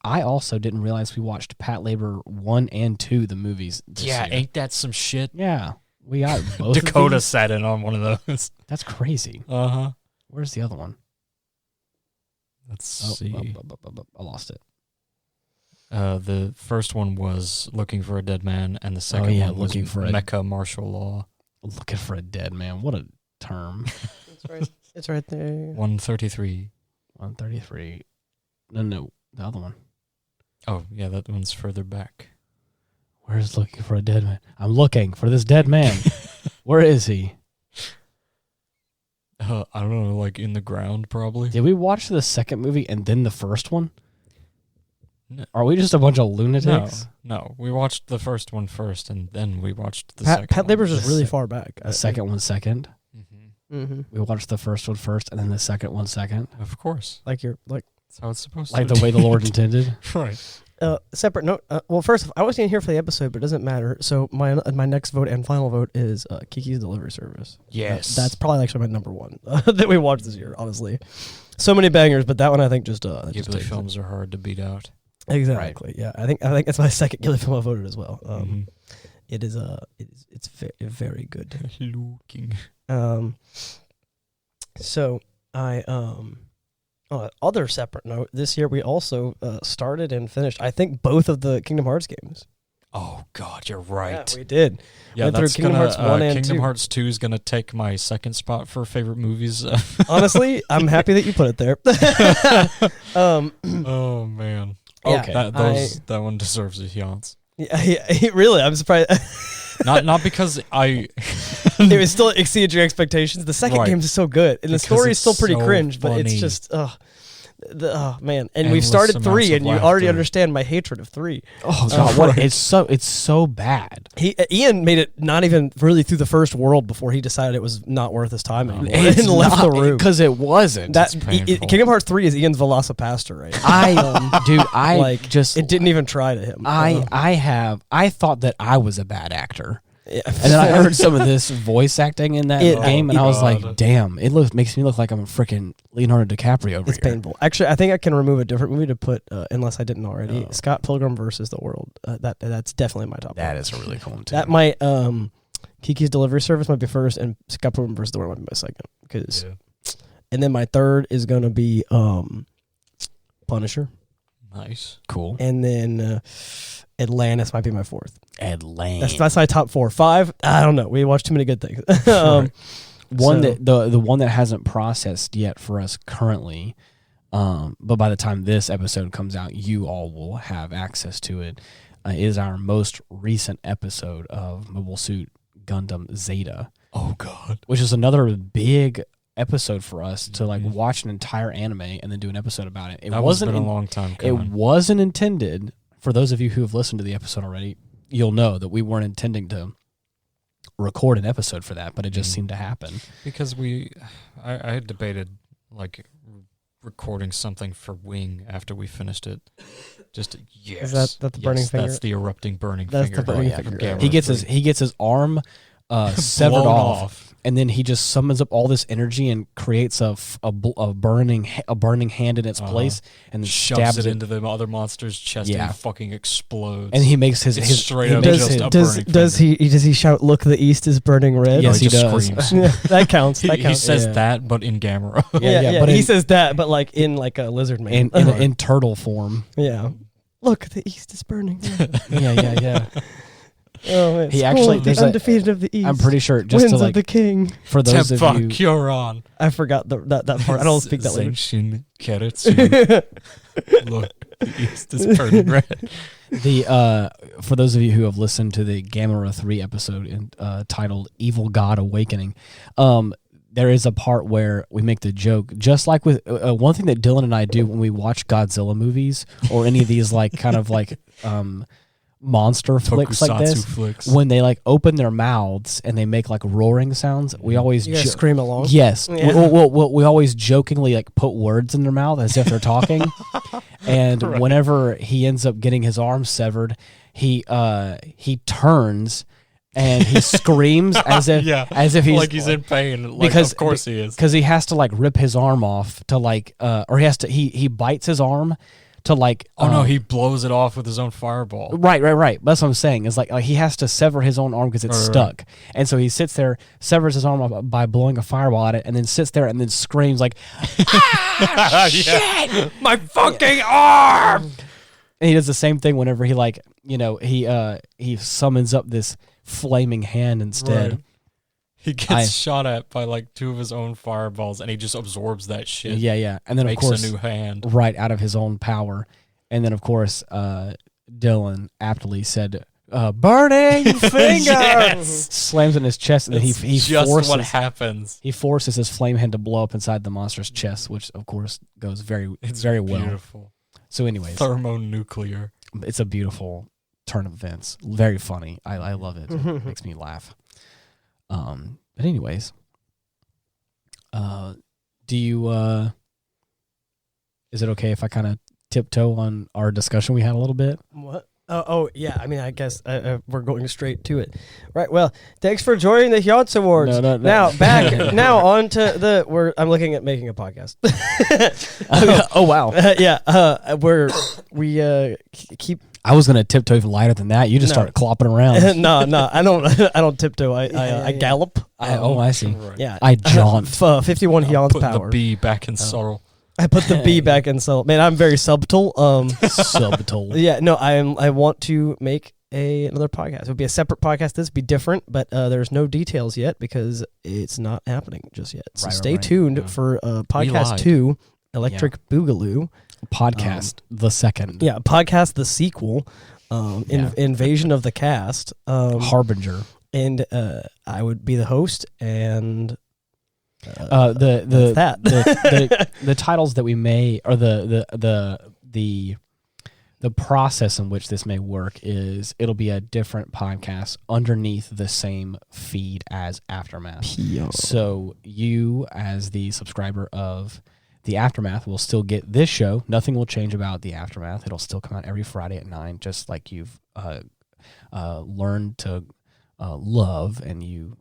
I also didn't realize we watched Pat Labor 1 and 2, the movies. This year. Ain't that some shit? Yeah, we got both. Dakota sat in on one of those. That's crazy. Where's the other one? Let's see. I lost it. The first one was Looking for a Dead Man, and the second one was Mecha Martial Law. Looking for a Dead Man. What a term. It's right there. 133. 133. No, the other one. Oh, yeah, that one's further back. Where's Looking for a Dead Man? I'm looking for this dead man. Where is he? I don't know, like in the ground, probably. Did we watch the second movie and then the first one? No. Are we just a bunch of lunatics? No. We watched the first one first, and then we watched the second one. Pat Labor's is really far back. The second one second? Mm-hmm. We watched the first one first, and then the second one second? Of course. Like you're like That's how it's supposed like to the way the Lord intended. Right. Separate note. Well, first, I wasn't here for the episode, but it doesn't matter. So my next vote and final vote is Kiki's Delivery Service. Yes. That's probably actually my number one that we watched this year, honestly. So many bangers, but that one I think just... Ghibli films are hard to beat out. Exactly, right. Yeah. I think it's my second Ghibli film I voted as well. It is it's very good. Looking. So I other separate note, this year we also started and finished, I think, both of the Kingdom Hearts games. Oh God, you're right. Yeah, we did. Yeah, went through Kingdom Hearts 1 and 2. Kingdom Hearts 2 is gonna take my second spot for favorite movies. Honestly, I'm happy that you put it there. Oh man. Yeah, Okay. That one deserves a Hjönse. Yeah, really, I'm surprised. Not because it was still exceeded your expectations. The second game is so good, and the story is still pretty cringe, but it's just man. And we've started 3, and you already understand my hatred of 3. Oh God, what? It's so bad. Ian made it not even really through the first world before he decided it was not worth his time anymore, and left the room because it wasn't. Kingdom Hearts 3 is Ian's Velocipaster, right? I like just it didn't even try to him. I thought that I was a bad actor. Yeah. And then I heard some of this voice acting in that game, and I was like, "Damn! It makes me look like I'm a freaking Leonardo DiCaprio over here." It's painful. Actually, I think I can remove a different movie to put, unless I didn't already. Scott Pilgrim versus the World. That's definitely my top. That is a really cool one too. That might Kiki's Delivery Service might be first, and Scott Pilgrim versus the World might be my second. And then my third is gonna be Punisher. Nice, cool. And then Atlantis might be my fourth. Atlantis. That's my top 4. 5, I don't know. We watched too many good things. The one that hasn't processed yet for us currently, but by the time this episode comes out, you all will have access to it. Is our most recent episode of Mobile Suit Gundam Zeta. Oh God, which is another big episode for us to like watch an entire anime and then do an episode about it. That wasn't been a long time coming. It wasn't intended. For those of you who have listened to the episode already, you'll know that we weren't intending to record an episode for that, but it just seemed to happen. Because I had debated like recording something for Wing after we finished it. Just yes, is that the burning finger? That's the erupting burning finger. The burning finger. He gets his arm severed off. And then he just summons up all this energy and creates a burning hand in its place, and then shoves it into the other monster's chest and fucking explodes. And he makes his straight up just a burning finger. Does he shout, "Look, the east is burning red"? Yes, he does. Screams. That counts. He says that, but in Gamera. But he says that, but like in like a lizard man, in turtle form. Yeah. Look, the east is burning red. Yeah. Oh man! He actually the undefeated of the east. I'm pretty sure just Winds to like of the king. For those of you, Kyoran. I forgot that part. I don't speak that language. Look, the east is burning red. For those of you who have listened to the Gamera 3 episode titled "Evil God Awakening," there is a part where we make the joke, just like with one thing that Dylan and I do when we watch Godzilla movies or any of these like kind of like monster flicks like this, when they like open their mouths and they make like roaring sounds, we always scream along. Yes, we always jokingly like put words in their mouth as if they're talking. And whenever he ends up getting his arm severed, he turns and he screams as if he's like he's in pain. Because of course he is, because he has to like rip his arm off to like or he bites his arm. To like, no, he blows it off with his own fireball. Right. That's what I'm saying. Is like he has to sever his own arm because it's stuck, and so he sits there, severs his arm by blowing a fireball at it, and then sits there and then screams like, "Ah, shit, my fucking arm!" And he does the same thing whenever he like, he summons up this flaming hand instead. Right. He gets shot at by like 2 of his own fireballs, and he just absorbs that shit. Yeah. And then makes of course a new hand right out of his own power. And then of course Dylan aptly said, "Burning finger!" Slams in his chest, and then he forces what happens. He forces his flame hand to blow up inside the monster's chest, which of course goes very well. Beautiful. So, anyways, thermonuclear. It's a beautiful turn of events. Very funny. I love it. It makes me laugh. But anyways, do you is it okay if I kind of tiptoe on our discussion we had a little bit? What? Oh, yeah. I mean, I guess we're going straight to it. Right. Well, thanks for joining the Hjönse Awards. No. Now, now on to I'm looking at making a podcast. Oh, wow. We keep. I was gonna tiptoe even lighter than that. You just started clopping around. No, I don't tiptoe. I gallop. I see. Right. Yeah, I jaunt. 51 Hjönse Put power. the B back in subtle. I put the B back in subtle. Man, I'm very subtle. Subtle. Yeah, no, I want to make another podcast. It would be a separate podcast. This would be different, but there's no details yet because it's not happening just yet. So stay tuned for podcast 2, Electric Boogaloo. Podcast the second. Yeah, podcast the sequel, Invasion of the Cast. Harbinger. And I would be the host and... the titles that we may, or the process in which this may work is it'll be a different podcast underneath the same feed as Aftermath. So you, as the subscriber of the Aftermath, will still get this show. Nothing will change about the Aftermath. It'll still come out every Friday at 9, just like you've learned to love and you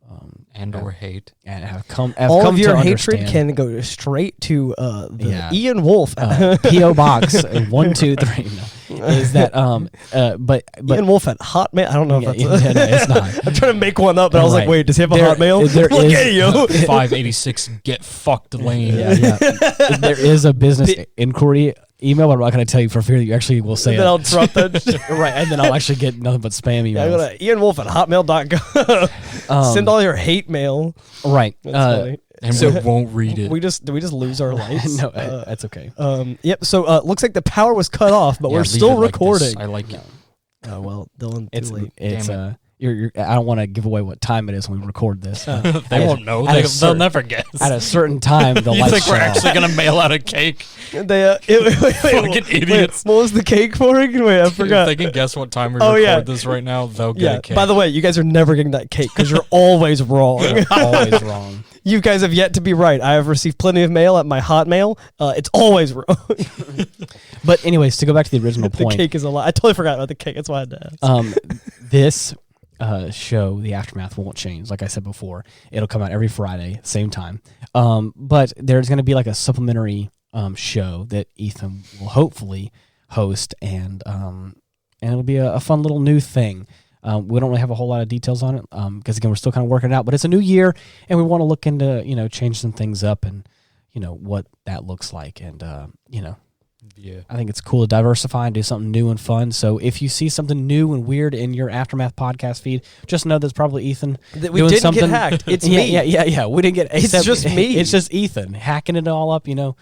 or hate and have come all of your to hatred understand. can go straight to Ian Wolf P.O. Box 123 is that but Ian Wolf at Hotmail. I don't know if that's no, it's not. I'm trying to make one up, but I was like, wait, does he have a Hotmail? There Look at you. 586 get fucked lane. Yeah. There is a business inquiry email, but I'm not going to tell you for fear that you actually will say then I'll drop that. Right, and then I'll actually get nothing but spam emails. Yeah, go to ianwolf at hotmail.com. Send all your hate mail. Right. That's funny. And we won't read it. Do we just lose our lights? No, that's okay. Yep. So looks like the power was cut off, but we're still recording. I like it. Oh well, Dylan, It's too late. it's I don't want to give away what time it is when we record this. They won't know. They'll never guess. At a certain time, the you lights think we're shut off. actually gonna mail out a cake? They Fucking idiots. What was the cake for? Wait, I forgot. If they can guess what time we record this right now, they'll get a cake. By the way, you guys are never getting that cake because you're always wrong. Always wrong. You guys have yet to be right. I have received plenty of mail at my Hotmail. It's always wrong. But anyways, to go back to the original point, the cake is a lie. I totally forgot about the cake. That's why I had to ask. This show, the Aftermath, won't change. Like I said before, it'll come out every Friday, same time. But there's going to be like a supplementary show that Ethan will hopefully host, and it'll be a fun little new thing. We don't really have a whole lot of details on it because, again, we're still kind of working it out. But it's a new year, and we want to look into, change some things up and, what that looks like. And, Yeah. I think it's cool to diversify and do something new and fun. So if you see something new and weird in your Aftermath podcast feed, just know that's probably Ethan. That we didn't get hacked. It's me. Yeah. We didn't get. It's just me. It's just Ethan hacking it all up, Right.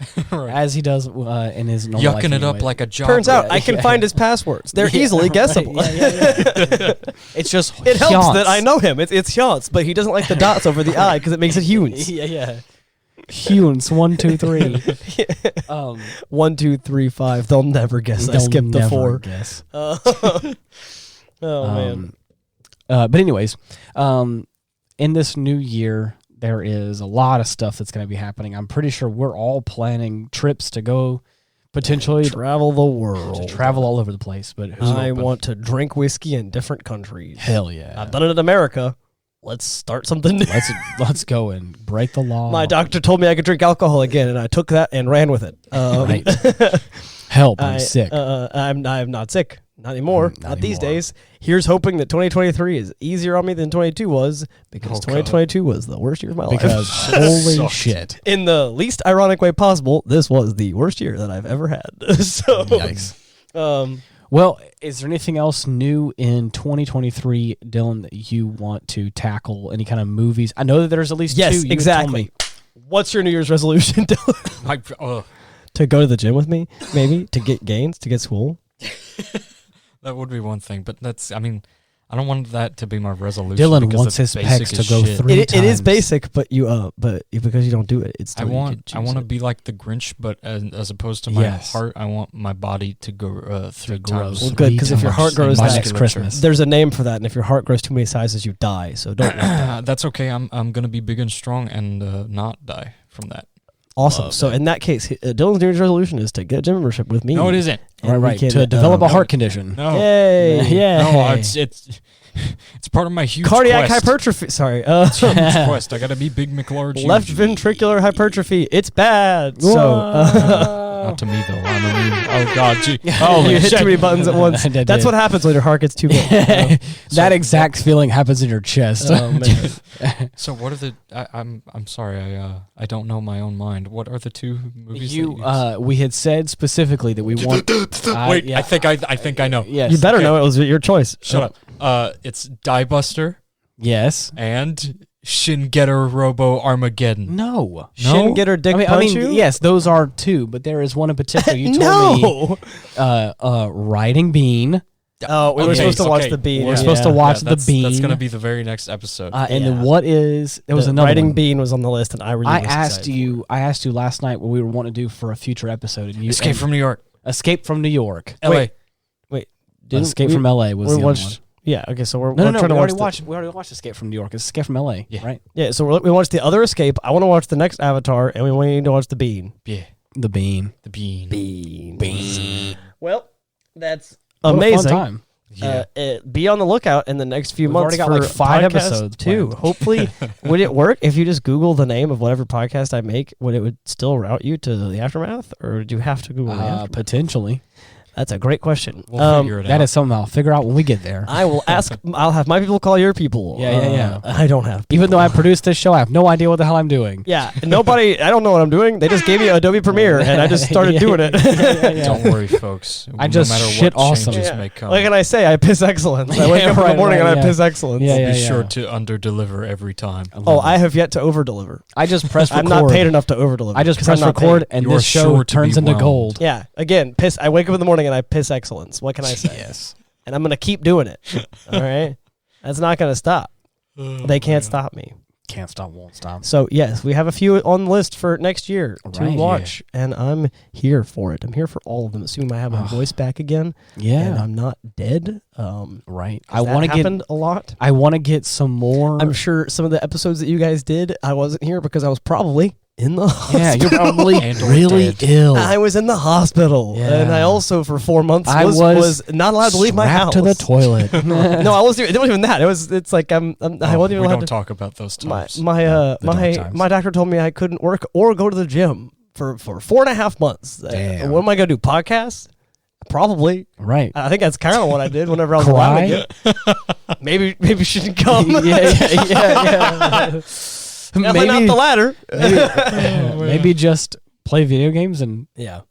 as he does in his normal life Yucking it anyway. up like a job. Turns out I can find his passwords. They're easily guessable. Yeah. It's just It helps Hjönse. that I know him. It's Hjönse, but he doesn't like the dots over the I because it makes it Hjönse. Yeah. Hjönse 1, 2, 3. 1, 2, 3, 5. They'll never guess. I They'll skipped the never 4. Guess. Oh man. But anyways, in this new year, there is a lot of stuff that's going to be happening. I'm pretty sure we're all planning trips to go potentially Travel the world. to travel all over the place. But I want to drink whiskey in different countries. hell yeah, I've done it in America. Let's start something new. let's go and break the law. My doctor told me I could drink alcohol again, and I took that and ran with it. Right. Help! I'm sick. I'm not sick. Not anymore. Not these anymore. days. Here's hoping that 2023 is easier on me than 22 was, because 2022 was the worst year of my life. Because holy shit! In the least ironic way possible, this was the worst year that I've ever had. So, Yikes. Well, is there anything else new in 2023, Dylan, that you want to tackle? Any kind of movies? I know that there's at least 2. Yes, You exactly. What's your New Year's resolution, Dylan? To go to the gym with me, maybe? To get gains? To get swole? That would be one thing, but I don't want that to be my resolution. Dylan wants his pecs to go 3 times. It is basic, but because you don't do it, it's. I want to be like the Grinch, but as opposed to my heart, I want my body to go 3 times. Well, good, because if your heart grows by that next Christmas, there's a name for that, and if your heart grows too many sizes, you die. So don't. That's okay. I'm gonna be big and strong and not die from that. Awesome. So in that case, Dylan's New Year's resolution is to get a gym membership with me. No, it isn't. Right. To develop a heart condition. No. Yay. Yeah. No, it's part of my huge cardiac quest. hypertrophy. Sorry. It's a huge quest. I got to be Big McLarge. Left ventricular hypertrophy. It's bad. Not to me though. Oh God, gee. Oh, you hit too many buttons at once. That's what happens when your heart gets too big. That exact feeling happens in your chest. Oh man. So what are the? I'm sorry. I don't know my own mind. What are the two movies? We had said specifically that we want. Wait, I think I know. Yes. You better know it was your choice. Shut up. It's Die Buster. Yes. And Shin Getter Robo Armageddon. No. Shin Getter Dick Punch You? Yes, those are two, but there is one in particular. You told me. Riding Bean. Oh, we were supposed to watch the Bean. We're supposed to watch the Bean. That's going to be the very next episode. And then what is... There was another Riding one. Bean was on the list, and I really was asked you. I asked you last night what we were wanting to do for a future episode. And Escape from New York. Escape from New York. L.A. Wait. Escape from L.A. was the other one. Yeah, okay, so we're trying to we watch already watched Escape from New York. It's Escape from L.A., right? Yeah, so we watched the other Escape. I want to watch the next Avatar, and we need to watch the Bean. Yeah. The Bean. The Bean. Bean. Well, that's amazing. What a fun time. Yeah. Be on the lookout in the next few months. We've already got like 5 episodes too. planned. Hopefully, would it work if you just Google the name of whatever podcast I make? Would it still route you to the Aftermath, or do you have to Google the Aftermath? Potentially. That's a great question. We'll figure it out. That is something I'll figure out when we get there. I will ask. I'll have my people call your people. Yeah. I don't have people. Even though I produced this show, I have no idea what the hell I'm doing. Yeah, nobody. I don't know what I'm doing. They just gave me Adobe Premiere, and I just started doing it. Don't worry, folks. I just no matter shit what awesome. changes may come. Like can I say, I piss excellence. I wake up in the morning and I piss excellence. Yeah, Be sure to under-deliver every time. I have yet to over-deliver. I just press record. I'm not paid enough to over-deliver. I just press record, and this show turns into gold. Yeah, again, piss. I wake up in the morning and I piss excellence. What can I say? Yes. And I'm going to keep doing it. All right? That's not going to stop. They can't stop me. Can't stop, won't stop. So, yes, we have a few on the list for next year to watch, and I'm here for it. I'm here for all of them, assuming I have my voice back again. Yeah. And I'm not dead. Right. I want to get a lot. I want to get some more. I'm sure some of the episodes that you guys did, I wasn't here because I was probably in the hospital. Yeah, you're probably really ill. I was in the hospital, and I also for 4 months was not allowed to leave my house to the toilet. No, I wasn't. It wasn't even that. It's like I wasn't even allowed to. We don't talk about those times. My doctor told me I couldn't work or go to the gym for 4.5 months. Damn. What am I gonna do? Podcasts? Probably. Right. I think that's kind of what I did whenever I was allowed again. Maybe shouldn't come. Yeah. Definitely not the latter. Maybe just play video games and I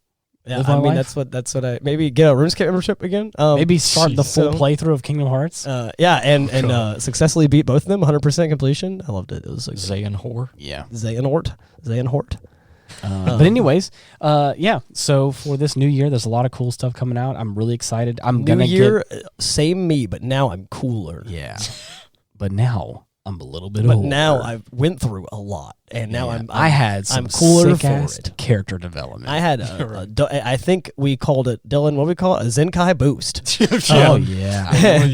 mean life. that's what I maybe get a RuneScape membership again. Maybe start the full playthrough of Kingdom Hearts. And successfully beat both of them 100% completion. I loved it. It was like Xehanort. Yeah. Xehanort. But anyways, so for this new year, there's a lot of cool stuff coming out. I'm really excited. Same me, but now I'm cooler. Yeah. But now I'm a little bit older. older. But now I've went through a lot, and now I'm cooler for it. Character development. I had I think we called it, Dylan, what we call it? A Zenkai boost. Oh, yeah.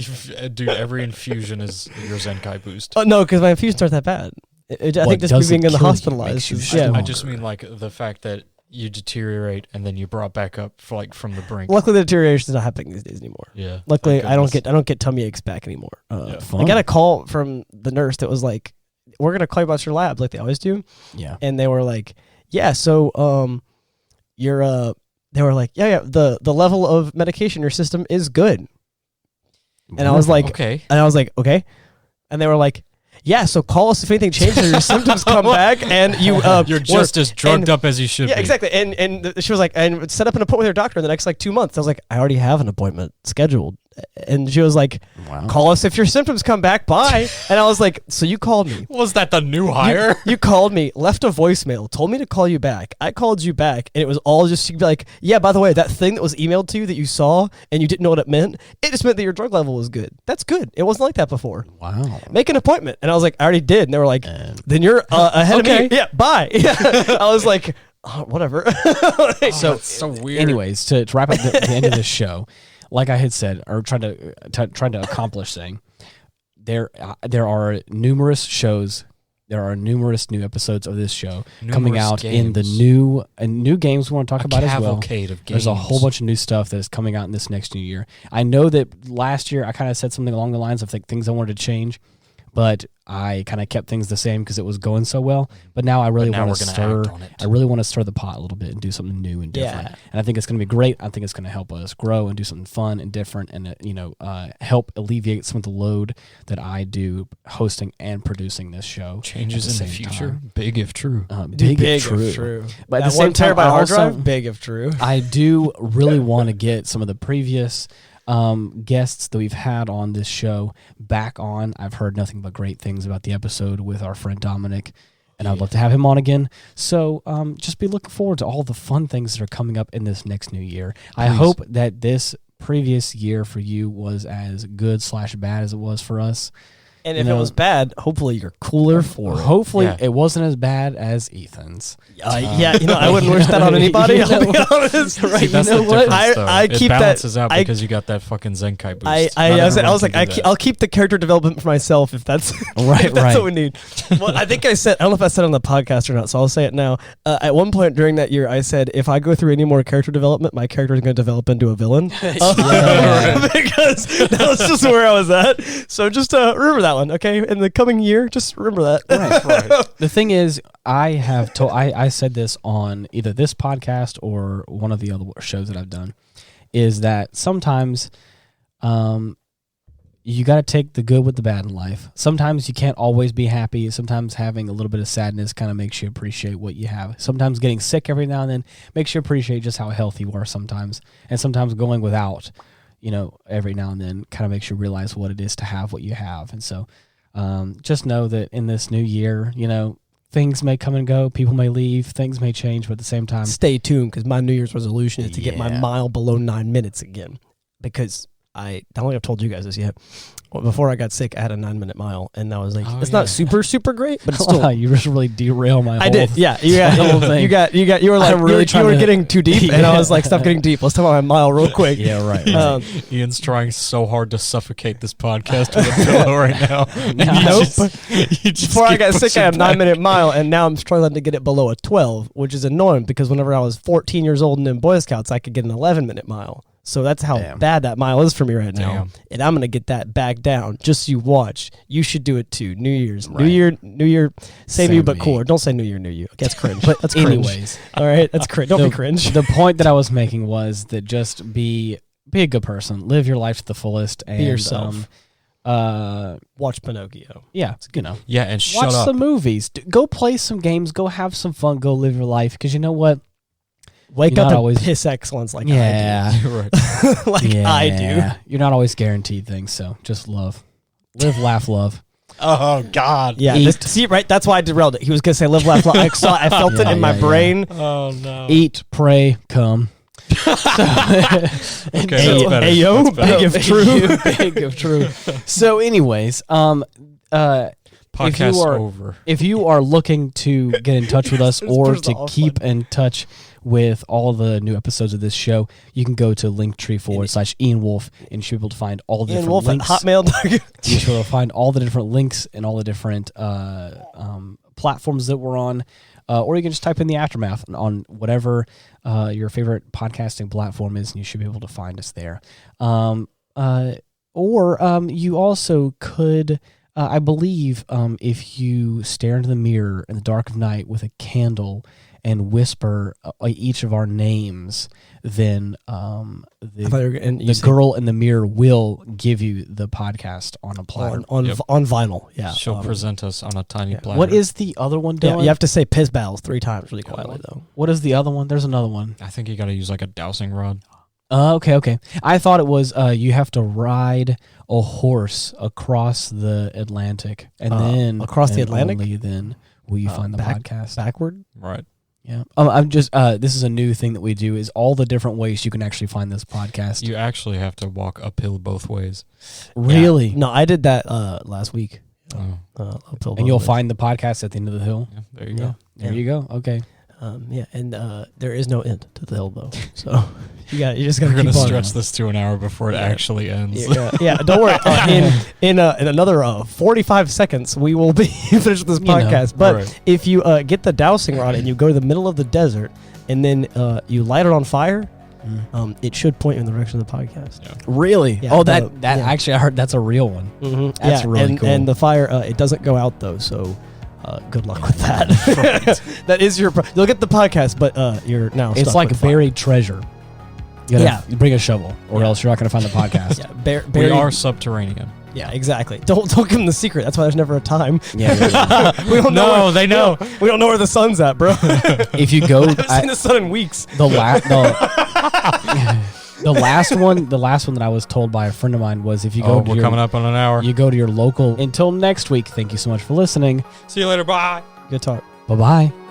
Dude, every infusion is your Zenkai boost. Oh, no, because my infusions aren't that bad. I think just me being in the hospitalized. I just mean like the fact that you deteriorate and then you brought back up from the brink. Luckily, the deterioration is not happening these days anymore. Yeah. Luckily, I don't get tummy aches back anymore. I got a call from the nurse that was like, "We're gonna call you about your labs like they always do." Yeah. And they were like, "Yeah, so you're they were like, yeah, the level of medication in your system is good." And I was like, okay. And I was like, okay. And they were like, yeah, so call us if anything changes or your symptoms come back and you're just as drugged up as you should be. Yeah, exactly. And she was like, and set up an appointment with her doctor in the next 2 months. I was like, I already have an appointment scheduled. And she was like, call us if your symptoms come back. Bye. And I was like, so you called me. Was that the new hire? You called me, left a voicemail, told me to call you back. I called you back, and it was all just, you'd be like, yeah, by the way, that thing that was emailed to you that you saw and you didn't know what it meant, it just meant that your drug level was good. That's good. It wasn't like that before. Wow. Make an appointment. And I was like, I already did. And they were like, then you're ahead of me. Yeah, bye. Yeah. I was like, oh, whatever. That's so weird. Anyways, to wrap up the end of this show, like I had said, or trying to accomplish saying, there are numerous shows there are numerous new episodes of this show coming out in the new games we want to talk about as well. Of games. There's a whole bunch of new stuff that is coming out in this next new year. I know that last year I kind of said something along the lines of things I wanted to change, but I kind of kept things the same because it was going so well. But now I really want to stir. I really want to stir the pot a little bit and do something new and different. Yeah. And I think it's going to be great. I think it's going to help us grow and do something fun and different, and help alleviate some of the load that I do hosting and producing this show. Changes in the future, big if true. Big if true. But at the same time, hard drive, big if true. I do really want to get some of the previous guests that we've had on this show back on. I've heard nothing but great things about the episode with our friend Dominic, and I'd love to have him on again. So just be looking forward to all the fun things that are coming up in this next new year. Please. I hope that this previous year for you was as good / bad as it was for us. And if it was bad, hopefully you're cooler for it. Hopefully it wasn't as bad as Ethan's. I wouldn't wish that on anybody. I'll be honest. Right, you know what? I keep it balances that out because you got that fucking Zenkai boost. I was like, I'll keep the character development for myself if that's right. That's what we need. Well, I think I don't know if I said it on the podcast or not, so I'll say it now. At one point during that year, I said if I go through any more character development, my character is going to develop into a villain. Because that was just where I was at. So just remember that one, okay? In the coming year, just remember that. Right. The thing is, I said this on either this podcast or one of the other shows that I've done, is that sometimes you got to take the good with the bad in life. Sometimes you can't always be happy. Sometimes having a little bit of sadness kind of makes you appreciate what you have. Sometimes getting sick every now and then makes you appreciate just how healthy you are sometimes. And sometimes going without, every now and then kind of makes you realize what it is to have what you have. And so just know that in this new year, things may come and go, people may leave, things may change, but at the same time, stay tuned, because my New Year's resolution is to get my mile below 9 minutes again. Because I don't think I've told you guys this yet. Well, before I got sick, I had a 9-minute mile, and that was it's not super great, but it's still. You just really derailed my whole. I did, yeah. You were like, you were getting too deep, and I was like, stop getting deep. Let's talk about my mile real quick. Yeah, right. Ian's trying so hard to suffocate this podcast with a pillow right now. Before I got sick, I had a 9-minute mile, and now I'm struggling to get it below a 12, which is annoying because whenever I was 14 years old and in Boy Scouts, I could get an 11-minute mile. So that's how bad that mile is for me right now. And I'm going to get that back down. Just so you watch. You should do it too. New Year's. Right. New Year, same you but cooler. Don't say New Year, new you. That's cringe. That's cringe. Anyways. All right, that's cringe. Don't be cringe. The point that I was making was that just be a good person. Live your life to the fullest. And, be yourself. Watch Pinocchio. Yeah, Yeah, and shut watch up. some movies. Go play some games. Go have some fun. Go live your life. Because you know what? Wake up and piss excellence like I do. Right. I do. You're not always guaranteed things, so just love. Live, laugh, love. Oh, God. Yeah. See, right? That's why I derailed it. He was going to say live, laugh, love. I felt it in my brain. Oh, no. Eat, pray, come. Okay, that's better. Ayo, big if true. Big if true. So anyways, Podcast over. If you are looking to get in touch with us or to keep in touch with all the new episodes of this show, you can go to linktree/Ian Wolf, and you should be able to find all the different links. Hotmail. You should be able to find all the different links and all the different platforms that we're on. Or you can just type in the Aftermath on whatever your favorite podcasting platform is, and you should be able to find us there. Or you also could, I believe, if you stare into the mirror in the dark of night with a candle and whisper each of our names, then the girl in the mirror will give you the podcast on a platter. On vinyl, yeah. She'll present us on a tiny platter. What is the other one, Dylan? Yeah, you have to say piss battles 3 times really quietly, though. What is the other one? There's another one. I think you got to use like a dowsing rod. Okay. I thought it was you have to ride a horse across the Atlantic, and then across the Atlantic. Only then will you find the podcast backward. Right. Yeah. I'm just. This is a new thing that we do. Is all the different ways you can actually find this podcast. You actually have to walk uphill both ways. Really? Yeah. No, I did that last week. Uphill, and you'll find the podcast at the end of the hill. Yeah, there you go. There you go. Okay. And there is no end to the hill, though. So You just gotta We're keep gonna on. stretch this to an hour before it actually ends. Yeah, don't worry. In another 45 seconds, we will be finished with this podcast. But if you get the dowsing rod and you go to the middle of the desert and then you light it on fire, it should point you in the direction of the podcast. Yeah. Really? Yeah, actually, I heard that's a real one. Mm-hmm. That's really cool. And the fire, it doesn't go out though, so good luck with that. That is your. You'll get the podcast, but you're now. It's stuck like with buried treasure. You gotta bring a shovel, or else you're not gonna find the podcast. We are subterranean. Yeah, exactly. Don't give them the secret. That's why there's never a time. Yeah. We don't know. No, they know. We don't know where the sun's at, bro. If you go, I haven't seen the sun in weeks. The last one that I was told by a friend of mine was if you go. We're coming up on an hour. You go to your local. Until next week. Thank you so much for listening. See you later. Bye. Good talk. Bye bye.